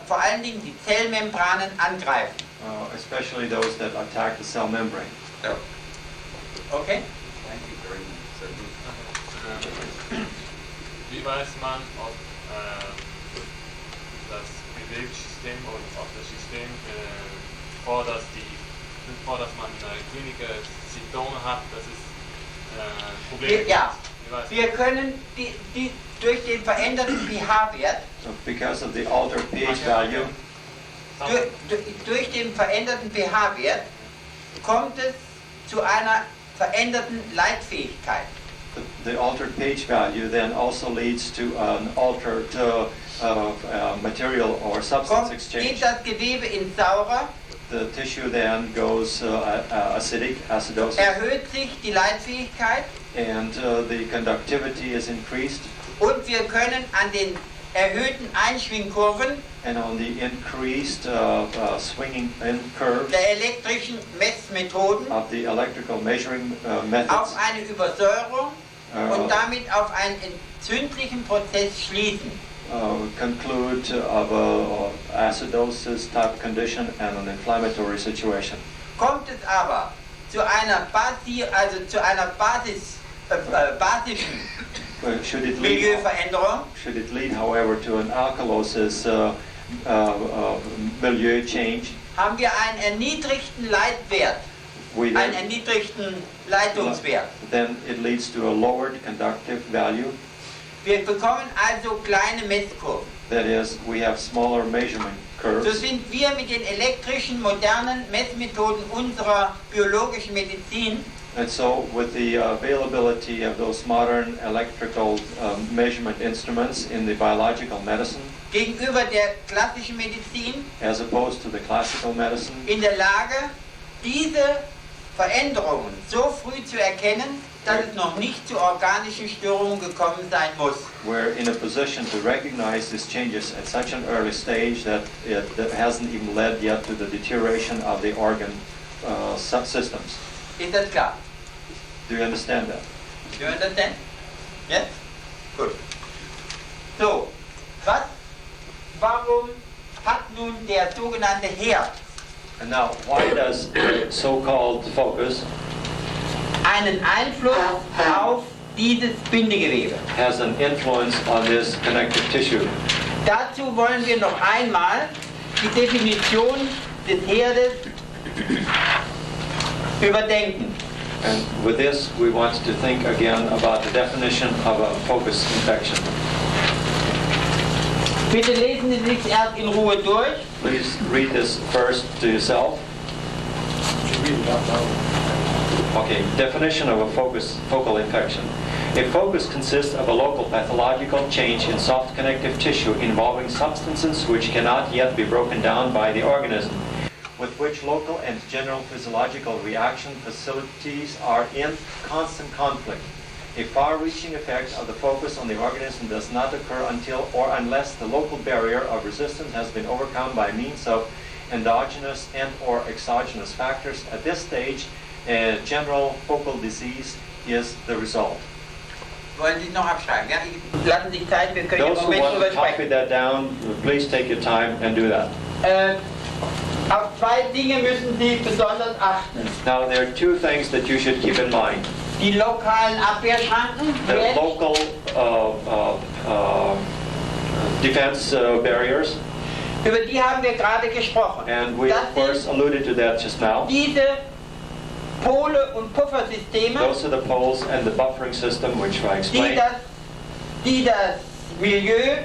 vor allen Dingen die Zellmembranen angreifen. Especially those that attack the cell membrane. Okay? Thank you very much. Wie weiß man, ob das Gewebssystem oder ob das System, bevor dass man klinische Symptome hat, das ist Problem? Ja, wir können durch den veränderten pH-Wert, Because of the altered pH value, durch den veränderten pH-Wert kommt es zu einer veränderten Leitfähigkeit. the altered pH value then also leads to an altered material or substance Geht exchange. das Gewebe in saurer, The tissue then goes acidic, acidosis, erhöht sich die Leitfähigkeit and the conductivity is increased, und wir können an den erhöhten Einschwingkurven and on the increased swinging in curves der elektrischen Messmethoden of the electrical measuring auf methods eine Übersäuerung und damit auf einen entzündlichen Prozess schließen. conclude of a acidosis type condition and an inflammatory situation. Kommt es aber zu einer basischen Should it Milieuveränderung, lead, however, to an alkalosis milieu change, haben wir einen erniedrigten Leitwert, einen erniedrigten Leitungswert. then it leads to a lowered conductive value. Wir bekommen also kleine Messkurven. That is, we have smaller measurement So curves. sind wir mit den elektrischen modernen Messmethoden unserer biologischen Medizin And so, with the availability of those modern electrical measurement instruments in the biological medicine, gegenüber der klassischen Medizin as opposed to the classical medicine, in der Lage, diese Veränderungen so früh zu erkennen, dass es noch nicht zu organischen Störungen gekommen sein muss. we're in a position to recognize these changes at such an early stage that it hasn't even led yet to the deterioration of the organ subsystems. Ist das klar? Do you understand that? Do you understand? Yes? Gut. So, warum hat nun der sogenannte Herd And now, why does so-called focus einen Einfluss auf dieses Bindegewebe. has an influence on this connective tissue. Dazu wollen wir noch einmal die Definition des Herdes überdenken. And with this, we want to think again about the definition of a focus infection. Bitte lesen Sie sich erst in Ruhe durch. Please read this first to yourself. Okay, definition of a focal infection. A focus consists of a local pathological change in soft connective tissue involving substances which cannot yet be broken down by the organism, with which local and general physiological reaction facilities are in constant conflict. A far-reaching effect of the focus on the organism does not occur until or unless the local barrier of resistance has been overcome by means of endogenous and or exogenous factors. At this stage, a general focal disease is the result. Wollen Sie es noch abschreiben? Ja? Lassen Sie sich Zeit, wir können im Those who Moment want drüber to copy sprechen. that down, please take your time and do that. Auf zwei Dinge müssen Sie besonders achten. Now, there are two things that you should keep in mind. Die lokalen Abwehrschranken, The local defense barriers, über die haben wir gerade gesprochen. and we of Das course sind alluded to that just now. diese Pole- und Puffersysteme, Those are the poles and the buffering system, which I explained, die das Milieu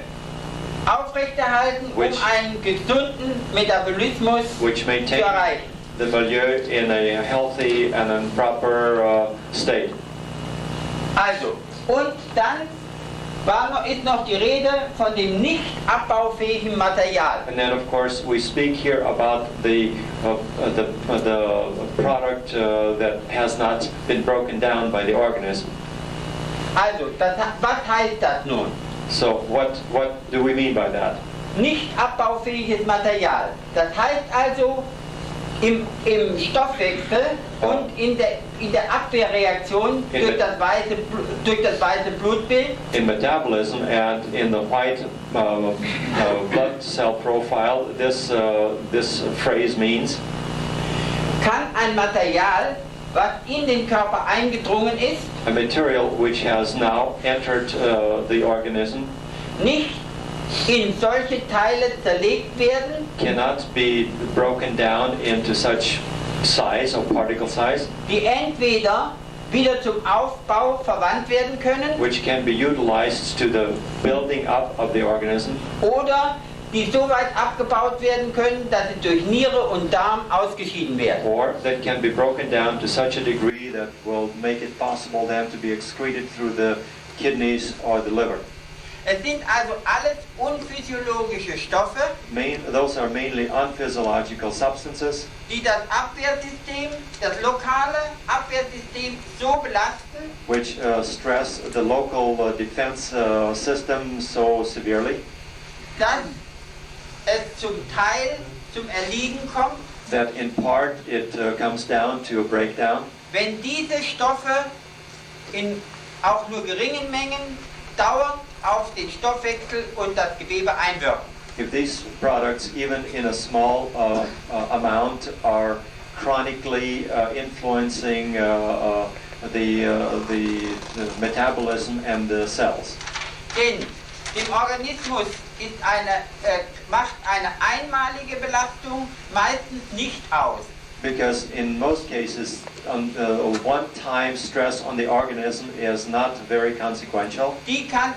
aufrechterhalten, um Which- einen gesunden Metabolismus which zu maintain erreichen. the milieu in a healthy and a proper state. Also, und dann ist noch die Rede von dem nicht abbaufähigen Material. And then, of course, we speak here about the product that has not been broken down by the organism. Also, was heißt das nun? So, what do we mean by that? Nicht abbaufähiges Material. Das heißt also, im Stoffwechsel und in der Abwehrreaktion durch das weiße Blutbild In metabolism and in the white blood cell profile, this phrase means kann ein Material, was in den Körper eingedrungen ist, a material which has now entered the organism nicht in solche Teile zerlegt werden, cannot be broken down into such size or particle size, die entweder wieder zum Aufbau verwandt werden können which can be utilized to the building up of the organism, oder die so weit abgebaut werden können, dass sie durch Niere und Darm ausgeschieden werden. or that can be broken down to such a degree that will make it possible then to be excreted through the kidneys or the liver. Es sind also alles unphysiologische Stoffe, Those are mainly unphysiological substances die das Abwehrsystem, das lokale Abwehrsystem so belasten, which stress the local defense system so severely dass es zum Teil zum Erliegen kommt, that in part it comes down to a breakdown wenn diese Stoffe in auch nur geringen Mengen dauernd auf den Stoffwechsel und das Gewebe einwirken. if these products, even in a small amount, are chronically influencing the metabolism and the cells. Denn dem Organismus ist macht eine einmalige Belastung meistens nicht aus. Because in most cases, one-time stress on the organism is not very consequential. Die kann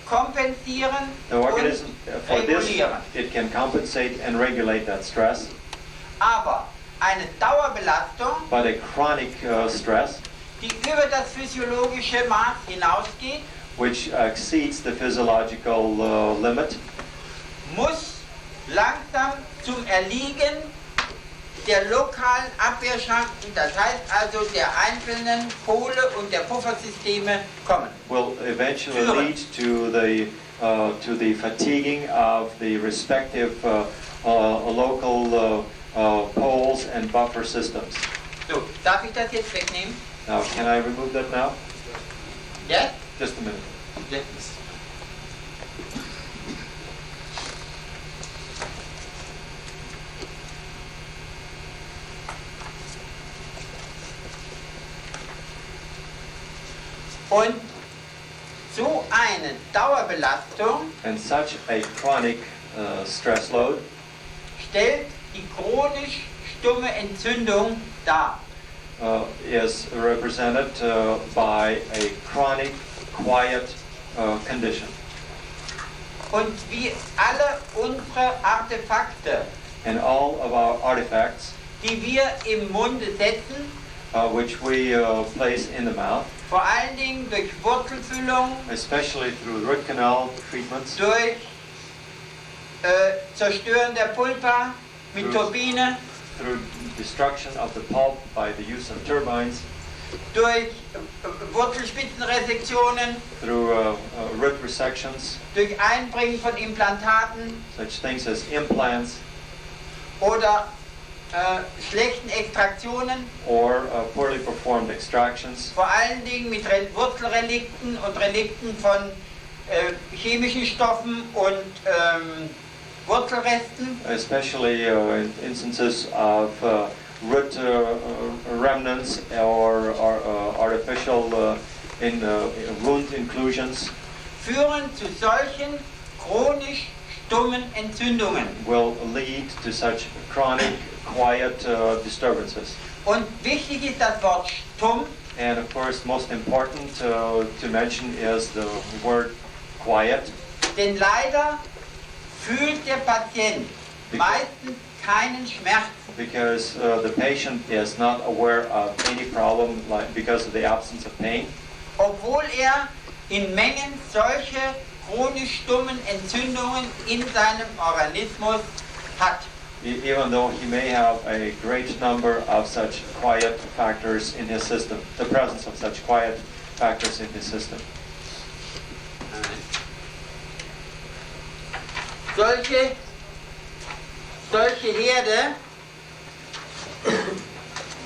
kompensieren The organism, und for this, regulieren. it can compensate and regulate that stress. Aber eine Dauerbelastung, But a chronic stress, die über das physiologische Maß hinausgeht, which exceeds the physiological limit, muss langsam zum Erliegen der lokalen Abwehrschranken, das heißt also der einzelnen Pole und der Puffersysteme kommen. will eventually lead to the fatiguing of the respective local poles and buffer systems. So, darf ich das jetzt wegnehmen? Now, can I remove that now? Ja? Just a minute. Und so eine Dauerbelastung And such a chronic stress load stellt die chronisch stumme Entzündung dar. is represented by a chronic, quiet condition. Und wie alle unsere Artefakte, And all of our artifacts, die wir im Munde setzen, which we place in the mouth, vor allen Dingen durch Wurzelfüllung, especially through root canal treatments, durch Zerstören der Pulpa mit Turbine, through destruction of the pulp by the use of turbines, durch Wurzelspitzenresektionen, through root resections, durch Einbringen von Implantaten such things as implants, oder schlechten Extraktionen, or poorly performed extractions, vor allen Dingen mit Wurzelrelikten und Relikten von chemischen Stoffen und Wurzelresten, especially in instances of root remnants or artificial wound inclusions, führen zu solchen chronisch stummen Entzündungen. will lead to such chronic, quiet disturbances. Und wichtig ist das Wort stumm, And of course, most important to mention is the word quiet, denn leider fühlt der Patient meistens keinen Schmerz. because the patient is not aware of any problem because of the absence of pain, Obwohl in Mengen solche chronisch stummen Entzündungen in seinem Organismus hat. even though he may have a great number of such quiet factors in his system, the presence of such quiet factors in his system. Solche Herde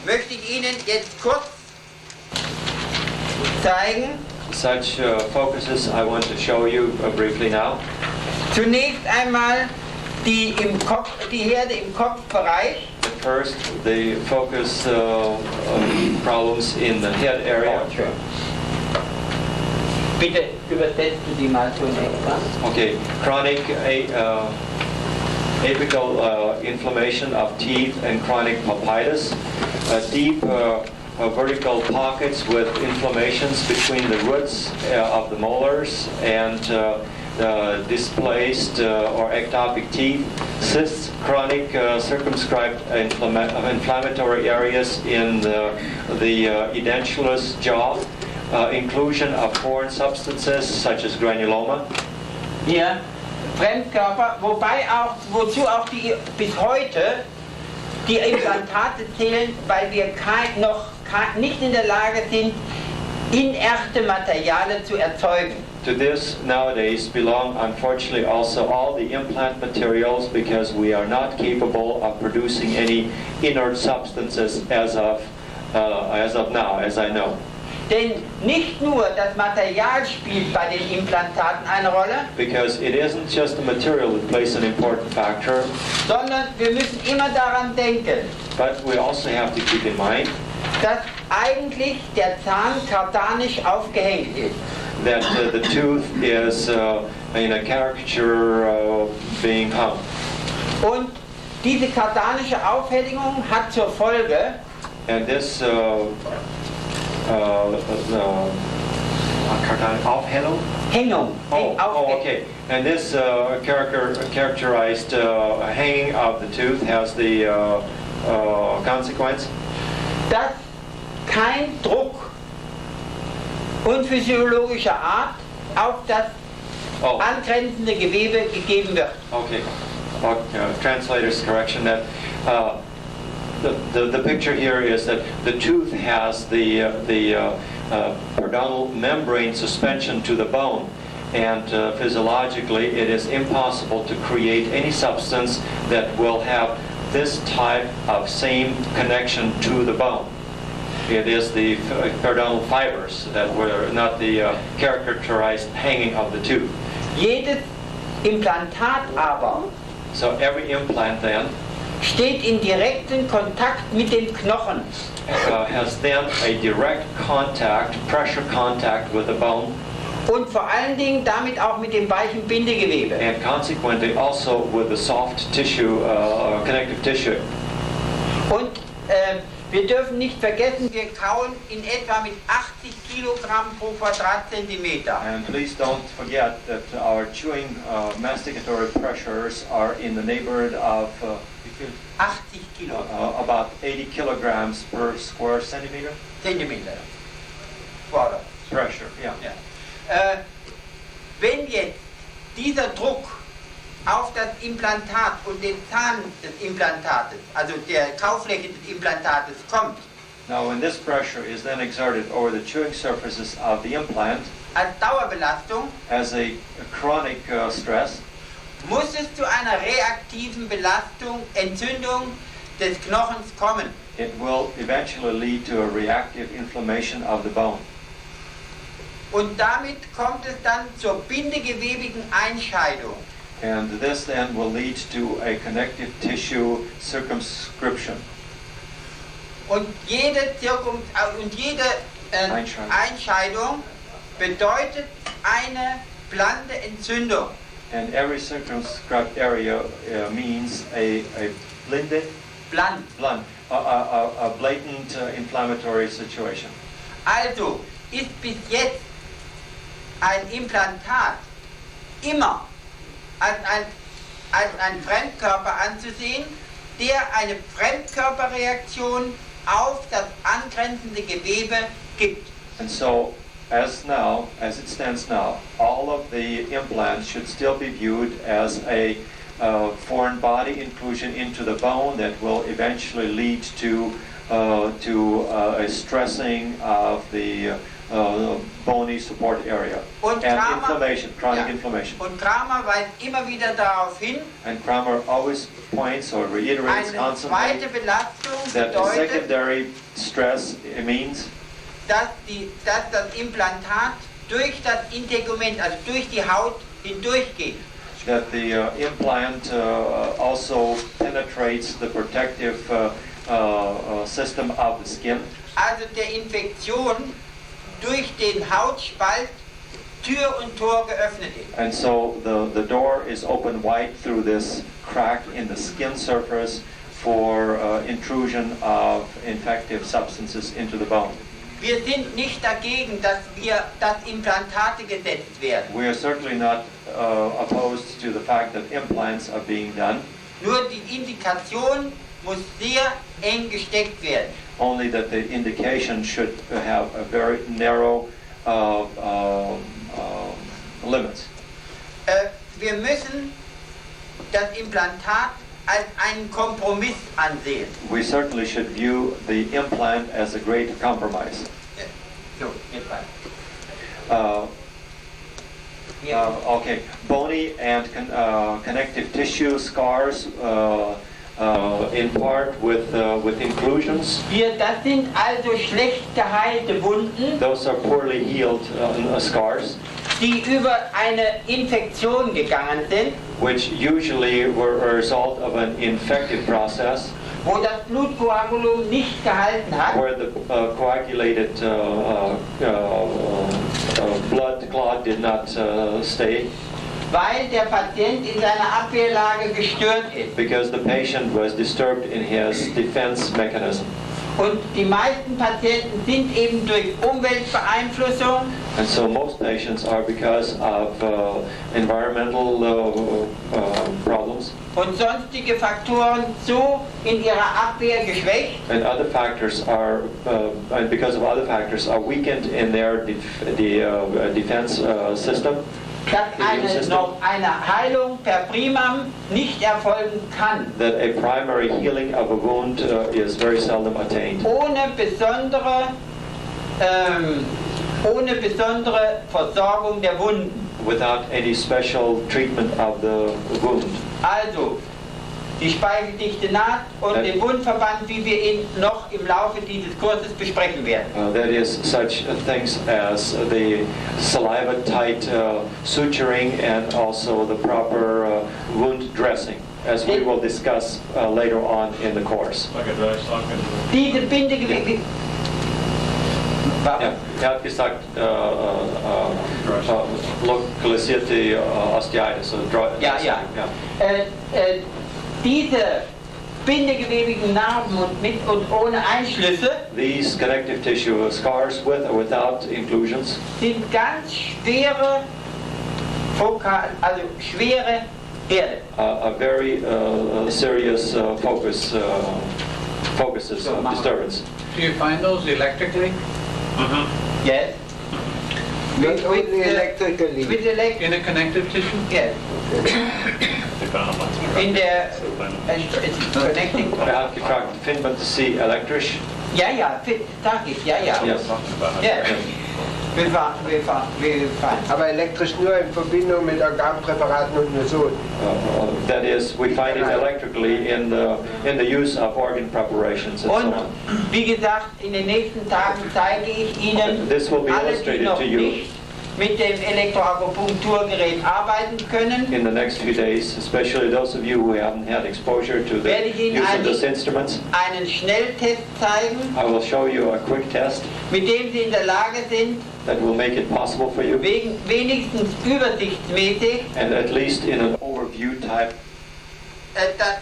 möchte ich Ihnen jetzt kurz zeigen. Such focuses I want to show you briefly now. Zunächst einmal die Herde im Kopfbereich. At first, the focus problems in the head area. Bitte übersetzt du die mal zunächst. Okay, chronic apical inflammation of teeth and chronic pulpitis, deep vertical pockets with inflammations between the roots of the molars and displaced or ectopic teeth, cysts, chronic circumscribed inflammatory areas in the edentulous jaw, inclusion of foreign substances such as granuloma. Hier Fremdkörper, wozu auch bis heute die Implantate zählen, weil wir nicht in der Lage sind, inerte Materialien zu erzeugen. To this nowadays belong unfortunately also all the implant materials, because we are not capable of producing any inert substances as of now, as I know. Denn nicht nur das Material spielt bei den Implantaten eine Rolle, Because it isn't just the material that plays an important factor, sondern wir müssen immer daran denken, but we also have to keep in mind dass eigentlich der Zahn kartanisch aufgehängt ist. that the tooth is in a caricature being hung. Und diese kartanische Aufhängung hat zur Folge, And this Aufhellung? Hängung. Okay. And this characterized hanging of the tooth has the consequence dass kein Druck unphysiologischer Art auf das angrenzende Gewebe gegeben wird. Okay. Translator's correction that the picture here is that the tooth has the periodontal membrane suspension to the bone, and physiologically it is impossible to create any substance that will have this type of same connection to the bone. It is the periodontal fibers that were not the characterized hanging of the tooth. Jedes Implantat aber So every implant then steht in direktem Kontakt mit den Knochen. Has then a direct contact, pressure contact with the bone, Und vor allen Dingen damit auch mit dem weichen Bindegewebe. and consequently also with the soft tissue, connective tissue. Und wir dürfen nicht vergessen, wir kauen in etwa mit 80 Kilogramm pro Quadratzentimeter. And please don't forget that our chewing masticatory pressures are in the neighborhood of 80 Kilo. about 80 kilograms per square centimeter. Zentimeter. Quadrat. Pressure, yeah. Ja. Wenn jetzt dieser Druck auf das Implantat und den Zahn des Implantates, also der Kaufläche des Implantates kommt, Now when this pressure is then exerted over the chewing surfaces of the implant als Dauerbelastung, as a chronic stress, muss es zu einer reaktiven Belastung, Entzündung des Knochens kommen. it will eventually lead to a reactive inflammation of the bone. Und damit kommt es dann zur bindegewebigen Einscheidung. And this then will lead to a connective tissue circumscription. Und jede Einscheidung bedeutet eine blinde Entzündung. And every circumscribed area means a blatant inflammatory situation. Also ist bis jetzt ein Implantat immer als ein Fremdkörper anzusehen, der eine Fremdkörperreaktion auf das angrenzende Gewebe gibt. And so, as it stands now, all of the implants should still be viewed as a foreign body inclusion into the bone that will eventually lead to a stressing of the bony support area Und and Kramer- inflammation, chronic Ja. inflammation. Und Kramer weist immer wieder darauf hin, And Kramer always points or reiterates eine constantly zweite Belastung that the bedeutet, secondary stress means dass das Implantat durch das Integument, also durch die Haut hindurchgeht. that the implant also penetrates the protective system of the skin, Also der Infektion durch den Hautspalt Tür und Tor geöffnet ist. and so the door is open wide through this crack in the skin surface for intrusion of infective substances into the bone. Wir sind nicht dagegen, dass Implantate gesetzt werden. We are certainly not opposed to the fact that implants are being done, Nur die Indikation muss sehr eng gesteckt werden. only that the indication should have a very narrow limits. Wir müssen das Implantat als einen Kompromiss ansehen. We certainly should view the implant as a great compromise. So, jetzt weiter. Hier. Okay, bony and connective tissue scars in part with inclusions. Das sind also schlecht geheilte Wunden, Those are poorly healed scars, die über eine Infektion gegangen sind, which usually were a result of an infective process wo das Blutkoagulum nicht gehalten hat. where the coagulated blood clot did not stay Weil der Patient in seiner Abwehrlage gestört ist. because the patient was disturbed in his defense mechanism. Und die meisten Patienten sind eben durch Umweltbeeinflussung And so most patients are because of environmental problems und sonstige Faktoren so in ihrer Abwehr geschwächt, and other factors are, and because of other factors, are weakened in their defense system, dass eine Heilung per Primam nicht erfolgen kann, that a primary healing of a wound is very seldom attained ohne besondere Versorgung der Wunden. without any special treatment of the wound. Also die speigeldichte Naht und den Wundverband, wie wir ihn noch im Laufe dieses Kurses besprechen werden. That is such things as the saliva-tight suturing and also the proper wound dressing. as we will discuss later on in the course. Diese Bindegewebe. Ja, hat gesagt, lokalisierte Osteitis. Ja. Diese bindegewebigen Narben und mit und ohne Einschlüsse These connective tissue scars with or without inclusions sind ganz schwere schwere Herde. a very serious focuses of disturbance. Do you find those electrically? Yes. Not only electrically. With In a connective tissue? yes. In der it's connecting. Hat gefragt, findet man sie elektrisch? Ja, sag ich, ja. Yes. Ja. Wir fahren. Aber elektrisch nur in Verbindung mit Organpräparaten und nur so. That is, we find it electrically in the use of organ preparations and so Und on. wie gesagt, in den nächsten Tagen zeige ich Ihnen This will be alle, die illustrated noch to you. nicht mit dem Elektroakupunkturgerät arbeiten können. In the next few days, especially those of you who haven't had exposure to the Werde ich Ihnen use of those instruments, einen Schnelltest zeigen, I will show you a quick test mit dem Sie in der Lage sind, that will make it possible for you, wenigstens übersichtsmäßig, and at least in an overview type, dass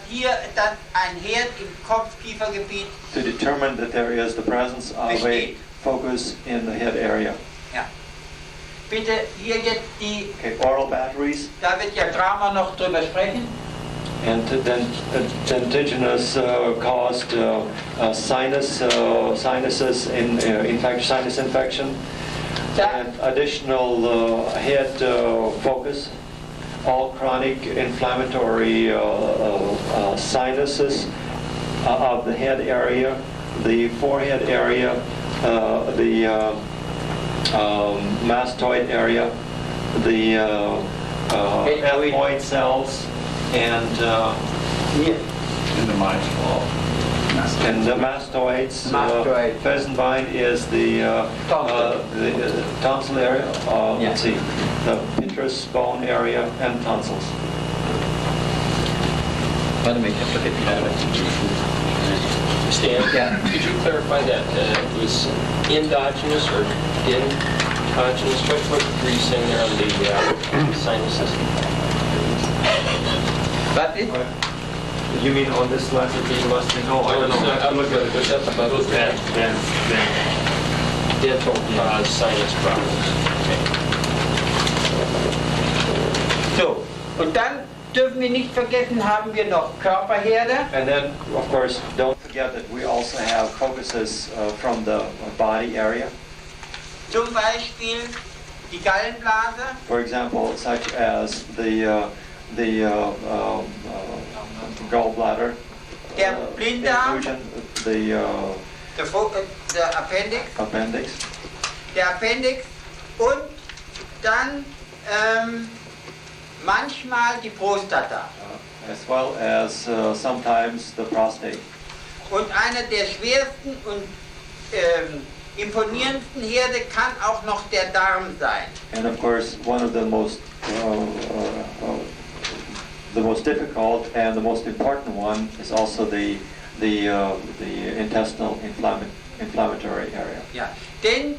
ein Herd im Kopfkiefergebiet to determine that there is the presence of a besteht. focus in the head area. Ja. Bitte hier jetzt die, Okay, oral batteries, da wird ja Kramer noch drüber sprechen. and then indigenous caused sinuses in sinus infection, Da, and additional head focus, all chronic inflammatory sinuses of the head area, the forehead area, the mastoid area, the ethmoid cells, and hier. and the mastoids. Mastoid. Pheasantbine is the tonsil area. Yeah. Let's see, the petrous bone area and tonsils. Stan, could you clarify that? It was endogenous or incontinence? What were you saying there on the sinuses? Was ist? You mean on this lesson you must know? I don't know. I have to look at it. That's about those dental sinus problems. So, und dann dürfen wir nicht vergessen, haben wir noch Körperherde. And then, of course, don't forget that we also have focuses from the body area. Zum Beispiel die Gallenblase, For example, such as the gallbladder, der Blinddarm, inclusion, the der Appendix, appendix, und dann manchmal die Prostata. as well as sometimes the prostate. Und einer der schwersten und imponierendsten Herde kann auch noch der Darm sein. And of course, one of the most difficult and the most important one is also the intestinal inflammatory area. Ja. Denn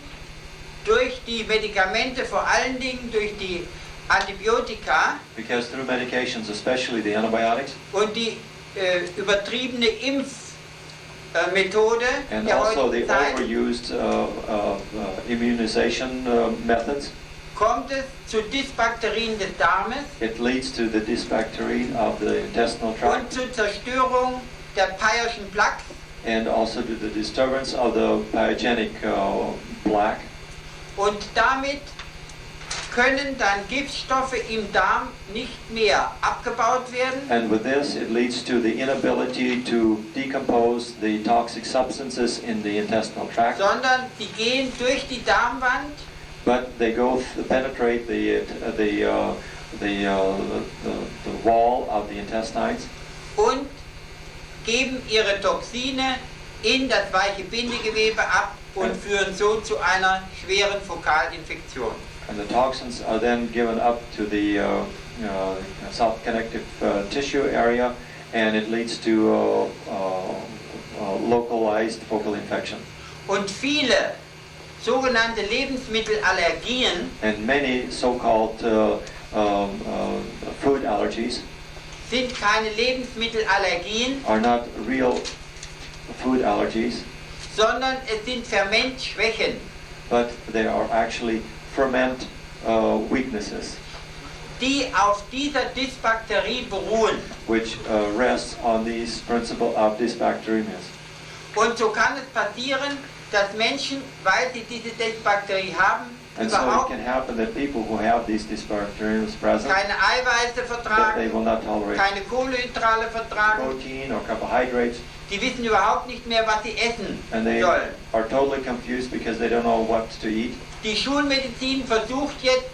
durch die Medikamente, vor allen Dingen durch die Antibiotika Because through medications, especially the antibiotics, und die übertriebene Impfmethode and der also the heutigen Zeit, overused immunization methods, kommt es zu Dysbakterien des Darmes it leads to the dysbacterie of the intestinal und tract, zur Zerstörung der Peyer'schen Plaques and also to the disturbance of the pyogenic plaque. und damit können dann Giftstoffe im Darm nicht mehr abgebaut werden, And with this, it leads to the inability to decompose the toxic substances in the intestinal tract, sondern sie gehen durch die Darmwand but they penetrate the wall of the intestines und geben ihre Toxine in das weiche Bindegewebe ab und führen so zu einer schweren Fokalinfektion. and the toxins are then given up to the soft connective tissue area, and it leads to localized focal infection. Und viele sogenannte Lebensmittelallergien And many so-called food allergies sind keine Lebensmittelallergien, are not real food allergies, sondern es sind Fermentschwächen, but they are actually ferment weaknesses, die auf dieser Dysbakterie beruhen. which rests on this principle of dysbacteremia. Und so kann es passieren, dass Menschen, weil sie diese Dysbakterie haben, And so it überhaupt can happen that people who have these dysbacteremia present, keine Eiweiße that they vertragen, will not tolerate keine Kohlenhydrate vertragen, protein or carbohydrates, die wissen überhaupt nicht mehr, was sie essen and they sollen. are totally confused because they don't know what to eat. Die Schulmedizin versucht jetzt,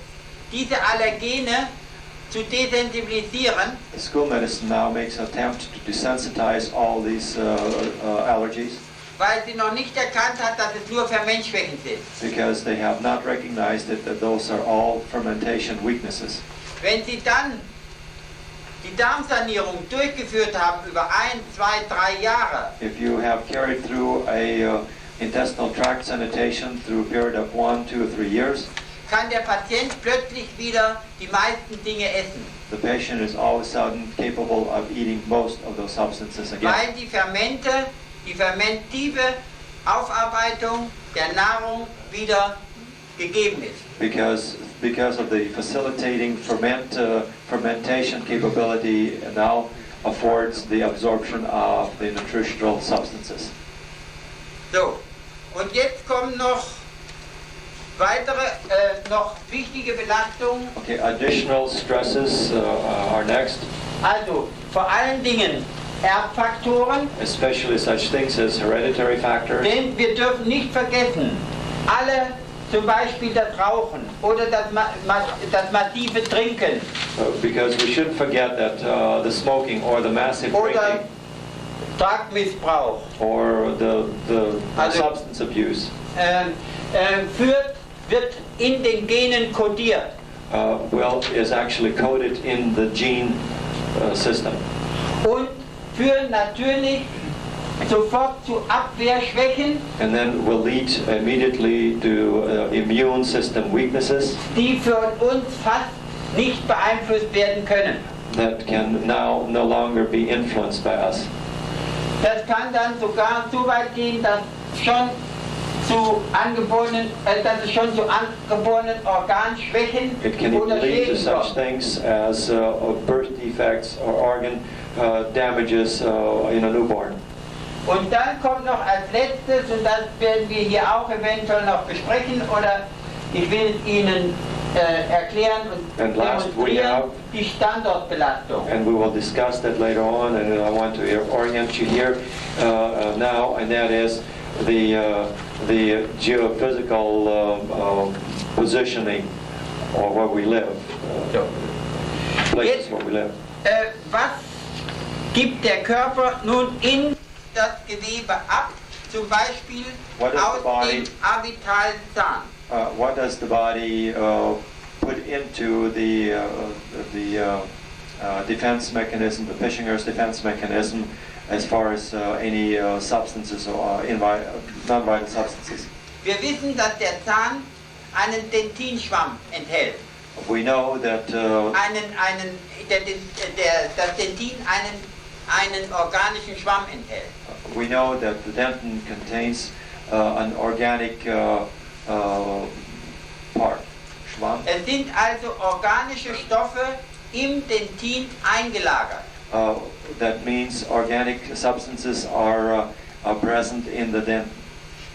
diese Allergene zu desensibilisieren, The school medicine now makes an attempt to desensitize all these allergies weil sie noch nicht erkannt hat, dass es nur Fermentschwächen sind. because they have not recognized that those are all fermentation weaknesses. Wenn sie dann die Darmsanierung durchgeführt haben über 1, 2, 3 Jahre, If you have carried through a intestinal tract sanitation through a period of 1, 2, or 3 years, kann der Patient plötzlich wieder die meisten Dinge essen, the patient is all of a sudden capable of eating most of those substances again. weil die Fermente, die fermentive Aufarbeitung der Nahrung wieder gegeben ist. Because of the facilitating fermentation capability now affords the absorption of the nutritional substances. So, und jetzt kommen noch weitere, noch wichtige Belastungen. Okay, additional stresses are next, Also, vor allen Dingen Erbfaktoren, especially such things as hereditary factors. denn wir dürfen nicht vergessen, alle, zum Beispiel das Rauchen oder das massive Trinken Because we shouldn't forget that the smoking or the massive oder drinking Drugmissbrauch or the Also- substance abuse wird in den Genen kodiert. is actually coded in the gene system Und führen natürlich sofort zu Abwehrschwächen, and then will lead immediately to immune system weaknesses die für uns fast nicht beeinflusst werden können. that can now no longer be influenced by us. Das kann dann sogar so weit gehen, dass es schon zu angeborenen Organschwächen It can oder even lead to Schäden such kommt. things as birth defects or organ damages in a newborn. Und dann kommt noch als letztes, und das werden wir hier auch eventuell noch besprechen, oder ich will es Ihnen erklären und And last we demonstrieren, have- die Standortbelastung. And we will discuss that later on, and I want to orient you here now, and that is the geophysical positioning or where we live, places where we live. Was gibt der Körper nun in das Gewebe ab, zum Beispiel What does aus the body- dem Avitalzahn? What does the body put into the defense mechanism, the Pischinger's defense mechanism, as far as any substances or non-vital substances? Wir wissen, dass der Zahn einen Dentinschwamm enthält. We know that Das Dentin einen organischen Schwamm enthält. we know that the dentin contains an organic part. Schwamm. Es sind also organische Stoffe im Dentin eingelagert. That means organic substances are present in the dentin.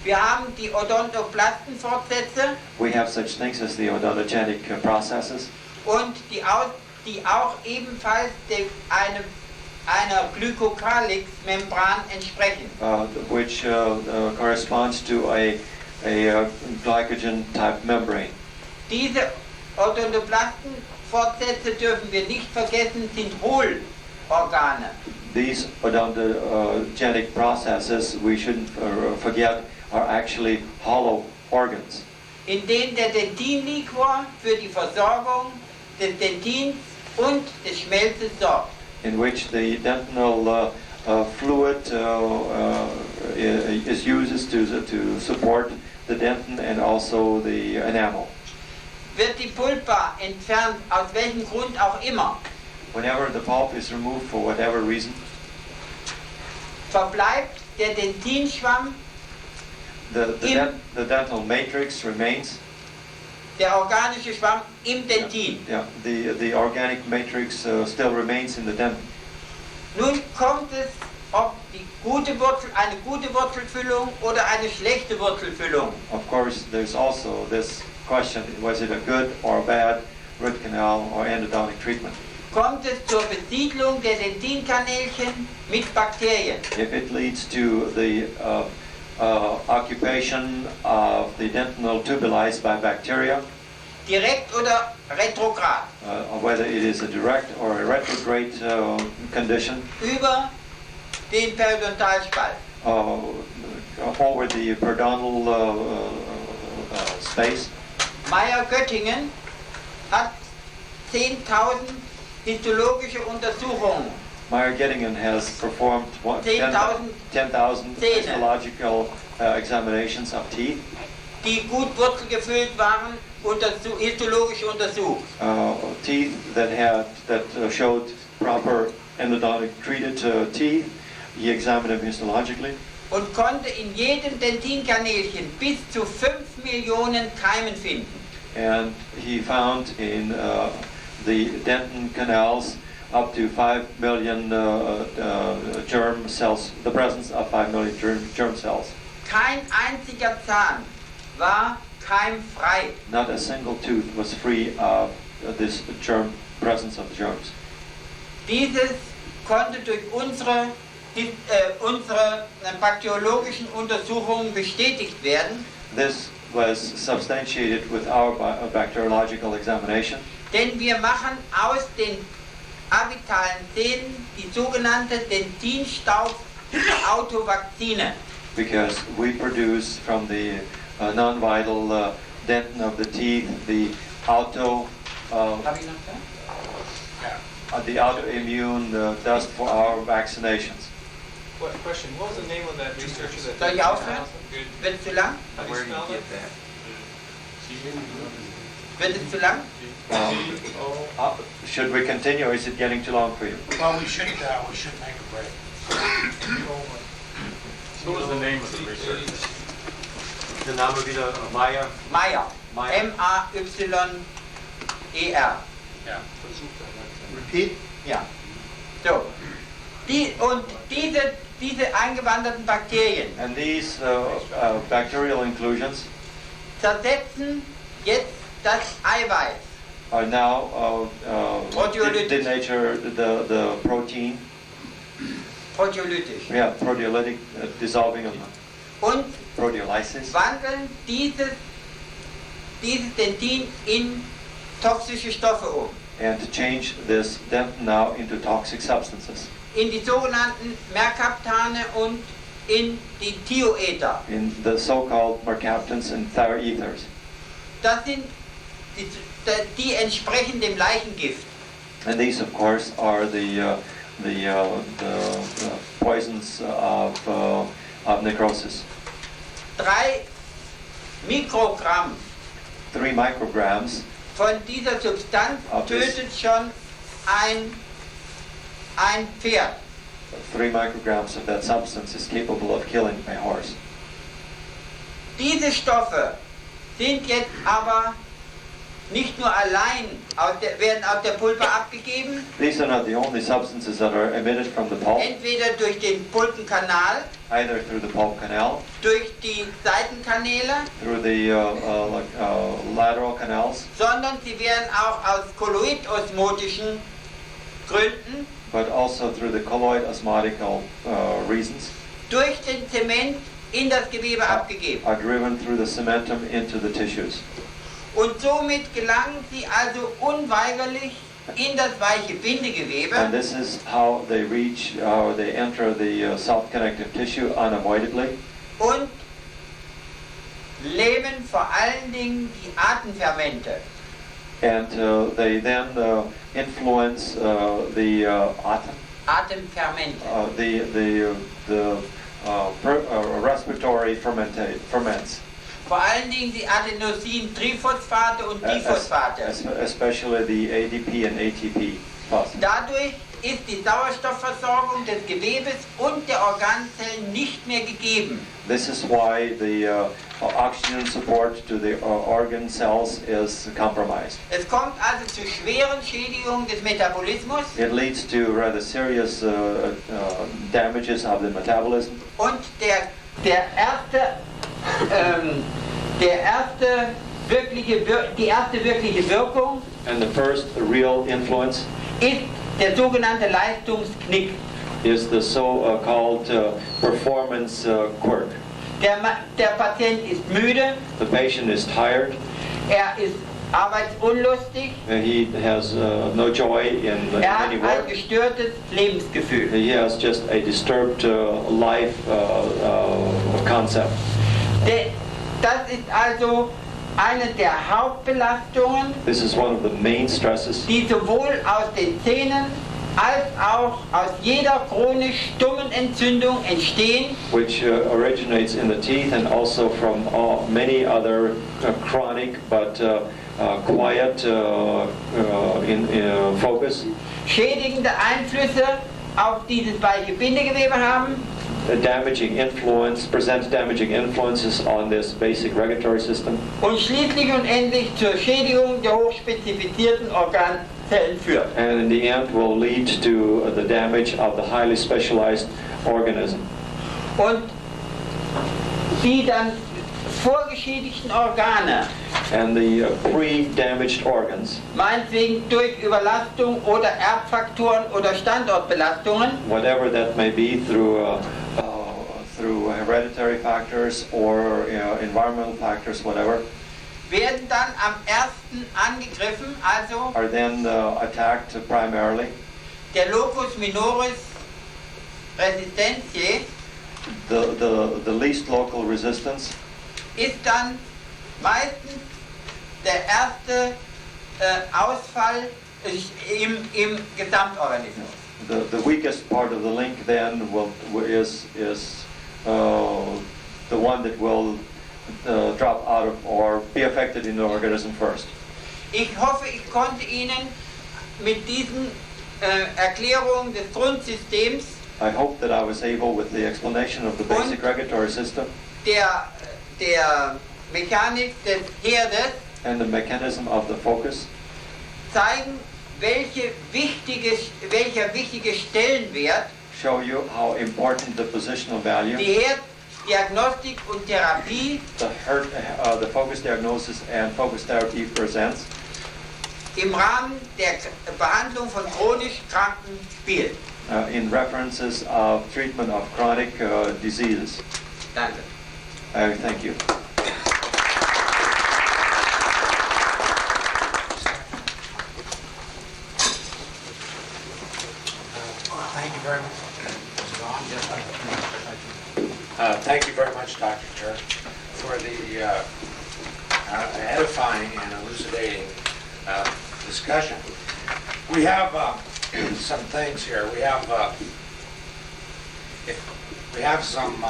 Wir haben die Odontoplastenfortsätze We have such things as the odontogenic processes, und die auch ebenfalls einer Glykocalyx-Membran entsprechen. which corresponds to a glycogen type membrane. Diese Odontoplastenfortsätze dürfen wir nicht vergessen, sind Hohlorgane. These odontogenic processes, we shouldn't forget, are actually hollow organs, In denen der Dentinliquor für die Versorgung des Dentins und des Schmelzes sorgt. in which the dentinal fluid is used to support the dentin and also the enamel. Wird die Pulpa entfernt, aus welchem Grund auch immer, Whenever the pulp is removed for whatever reason, verbleibt der Dentinschwamm, the dental matrix remains. der organische Schwamm im Dentin. Yeah, the organic matrix still remains in the dentin. Nun kommt es, ob eine gute Wurzelfüllung oder eine schlechte Wurzelfüllung. Of course, there's also this question: was it a good or a bad root canal or endodontic treatment? Kommt es zur Besiedlung der Dentinkanälchen mit Bakterien. If it leads to the occupation of the dentinal tubuli by bacteria, Direkt oder retrograd. whether it is a direct or a retrograde condition, Über den Periodontalspalt. over the periodontal space. Meyer-Göttingen hat 10.000 histologische Untersuchungen. Meyer-Göttingen has performed 10,000 Zähne. histological examinations of teeth, Die gut wurzelgefüllt waren, histologisch untersucht. Teeth that showed proper endodontic treated teeth. He examined them histologically Und konnte in jedem Dentinkanälchen bis zu 5 Millionen Keimen finden. and he found in the dentin canals up to 5 million germ cells, the presence of 5 million germ cells. Kein einziger Zahn war keimfrei. Not a single tooth was free of this presence of germs. Dieses konnte durch unsere bakteriologischen Untersuchungen bestätigt werden, This was substantiated with our bacteriological examination, denn wir machen aus den avitalen Zähnen die sogenannte Dentinstaub-Autovakzine. because we produce from the non-vital dentin of the teeth the the autoimmune dust for our vaccinations. What question? What was the name of that researcher that Soll ich aufhören? Good. Wird es zu lang? How do you spell that? Wird es zu lang? Should we continue, or is it getting too long for you? Well, we should make a break. What was the name of the researcher? Der Name wieder Meyer. Meyer. Meyer. M-A-Y-E-R. Yeah. Repeat. Ja. So. Diese eingewanderten Bakterien And these bacterial inclusions zersetzen jetzt das Eiweiß. are now Proteolytic. denature the protein. Proteolytisch. Yeah, proteolytic dissolving of Und proteolysis. wandeln dieses Dentin in toxische Stoffe um. And to change this dentin now into toxic substances, In die sogenannten Mercaptane und in die Thioether. in the so-called mercaptans and thioethers. Das sind die entsprechen dem Leichengift. And these, of course, are the poisons of necrosis. 3 Mikrogramm 3 micrograms von dieser Substanz Of this. tötet schon ein Pferd. 3 micrograms of that substance is capable of killing a horse. Diese Stoffe sind jetzt aber nicht nur allein werden aus der Pulpe abgegeben, These are not the only substances that are emitted from the pulp, entweder durch den Pulpenkanal, either through the pulp canal, durch die Seitenkanäle, through the lateral canals, sondern sie werden auch aus kolloidosmotischen Gründen but also through the colloid osmotical reasons, durch den Zement in das Gewebe abgegeben. are driven through the cementum into the tissues. Und somit gelangen sie also unweigerlich in das weiche Bindegewebe And this is how they reach, or they enter the self-connective tissue unavoidably, und lähmen vor allen Dingen die Atemfermente. and they then influence the Atemfermente. respiratory ferments. Vor allen Dingen die Adenosin-Triphosphate und Diphosphate. Especially the ADP and ATP phosphate. Dadurch ist die Sauerstoffversorgung des Gewebes und der Organzellen nicht mehr gegeben. This is why the oxygen support to the organ cells is compromised. Es kommt also zu schweren Schädigungen des Metabolismus. It leads to rather serious damages of the metabolism. Und die erste wirkliche Wirkung And the first real influence ist der sogenannte Leistungsknick. is the so-called performance quirk. Der Patient ist müde, The patient is tired. ist arbeitsunlustig, He has no joy in hat any ein work. gestörtes Lebensgefühl. He has just a disturbed life concept. Das ist also eine der Hauptbelastungen, This is one of the main stresses die sowohl aus den Zähnen als auch aus jeder chronisch stummen Entzündung entstehen, which originates in the teeth and also from many other chronic but quiet in focus. schädigende Einflüsse auf dieses weiche Bindegewebe haben Present damaging influences on this basic regulatory system, und schließlich und endlich zur Schädigung der hochspezifizierten Organzellen führt. and in the end will lead to the damage of the highly specialized organism. Und die dann vorgeschädigten Organe, And the pre-damaged organs, meinetwegen durch Überlastung oder Erbfaktoren oder Standortbelastungen, whatever that may be through hereditary factors or environmental factors, whatever, werden dann am ersten angegriffen, also are then attacked primarily. der Locus minoris resistentiae The least local resistance ist dann meistens der erste Ausfall im Gesamtorganismus. the weakest part of the link then is the one that will drop out of or be affected in the organism first. Ich hoffe, ich konnte Ihnen mit diesen Erklärungen des Grundsystems I hope that I was able, with the explanation of the basic regulatory system der Mechanik des Herdes and the mechanism of the focus, zeigen, welcher wichtige Stellenwert show you how important the positional value, die Herddiagnostik und Therapie the focus diagnosis and focus therapy presents im Rahmen der Behandlung von chronisch Kranken spielt. in references of treatment of chronic diseases. Danke. I thank you. Thank you very much. Thank you very much, Dr. Turk, for the edifying and elucidating discussion. We have some things here. We have some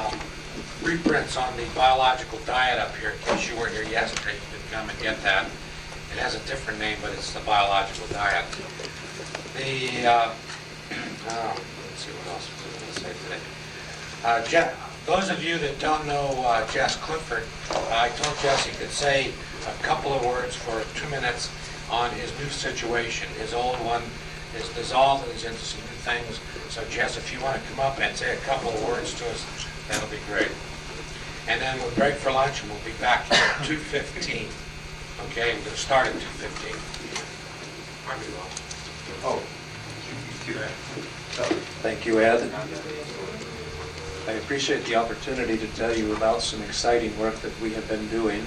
reprints on the biological diet up here. In case you weren't here yesterday, you could come and get that. It has a different name, but it's the biological diet. Let's see what else we're going to say today. Those of you that don't know Jess Clifford, I told Jess he could say a couple of words for 2 minutes on his new situation. His old one is dissolved and he's into some new things. So Jess, if you want to come up and say a couple of words to us, that'll be great. And then we'll break for lunch and we'll be back here at 2:15. Okay, we're going to start at 2:15. Oh. Thank you, Ed. I appreciate the opportunity to tell you about some exciting work that we have been doing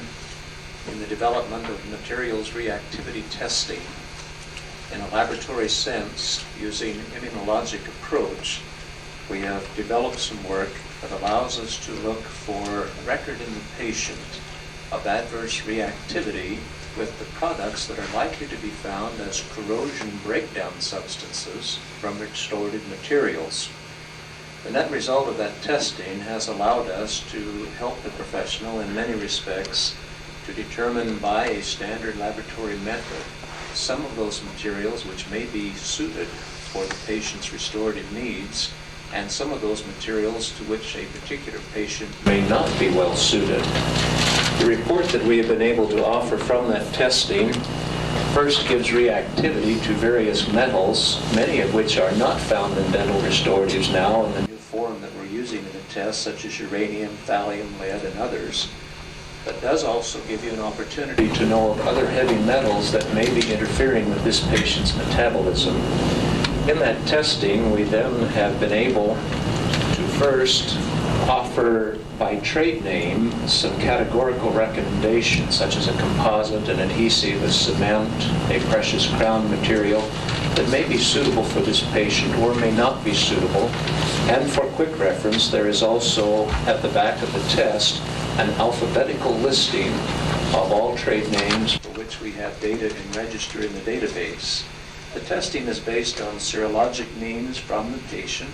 in the development of materials reactivity testing in a laboratory sense using immunologic approach. We have developed some work that allows us to look for record in the patient of adverse reactivity with the products that are likely to be found as corrosion breakdown substances from restorative materials. The net result of that testing has allowed us to help the professional in many respects to determine by a standard laboratory method some of those materials which may be suited for the patient's restorative needs, and some of those materials to which a particular patient may not be well suited. The report that we have been able to offer from that testing first gives reactivity to various metals, many of which are not found in dental restoratives now in the new form that we're using in the test, such as uranium, thallium, lead, and others, but does also give you an opportunity to know of other heavy metals that may be interfering with this patient's metabolism. In that testing, we then have been able to first offer by trade name some categorical recommendations, such as a composite, an adhesive, a cement, a precious crown material that may be suitable for this patient or may not be suitable. And for quick reference, there is also at the back of the test an alphabetical listing of all trade names for which we have data and register in the database. The testing is based on serologic means from the patient.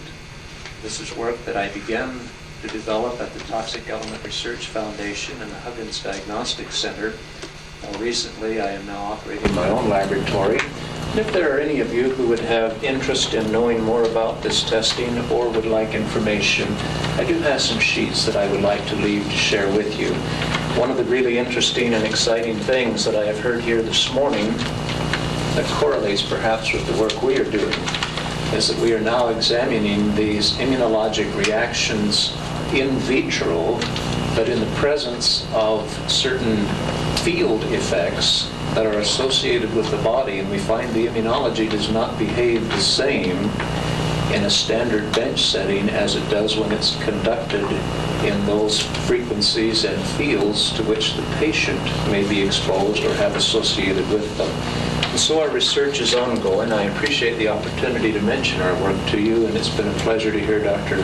This is work that I began to develop at the Toxic Element Research Foundation and the Huggins Diagnostic Center. More recently, I am now operating my own laboratory. And if there are any of you who would have interest in knowing more about this testing or would like information, I do have some sheets that I would like to leave to share with you. One of the really interesting and exciting things that I have heard here this morning that correlates perhaps with the work we are doing is that we are now examining these immunologic reactions in vitro, but in the presence of certain field effects that are associated with the body, and we find the immunology does not behave the same in a standard bench setting as it does when it's conducted in those frequencies and fields to which the patient may be exposed or have associated with them. And so our research is ongoing. I appreciate the opportunity to mention our work to you, and it's been a pleasure to hear Dr.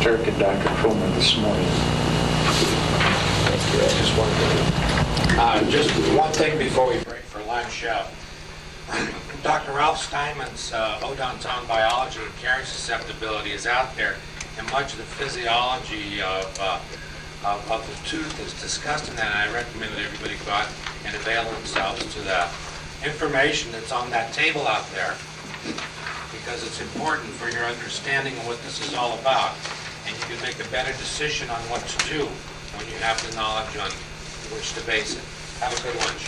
Turk and Dr. Kramer this morning. Thank you. I just wanted to... Just one thing before we break for lunch. Dr. Ralph Steinman's odontone biology and caries susceptibility is out there, and much of the physiology of the tooth is discussed in that, and I recommend that everybody go out and avail themselves to the information that's on that table out there, because it's important for your understanding of what this is all about, and you can make a better decision on what to do when you have the knowledge on which to base it. Have a good lunch.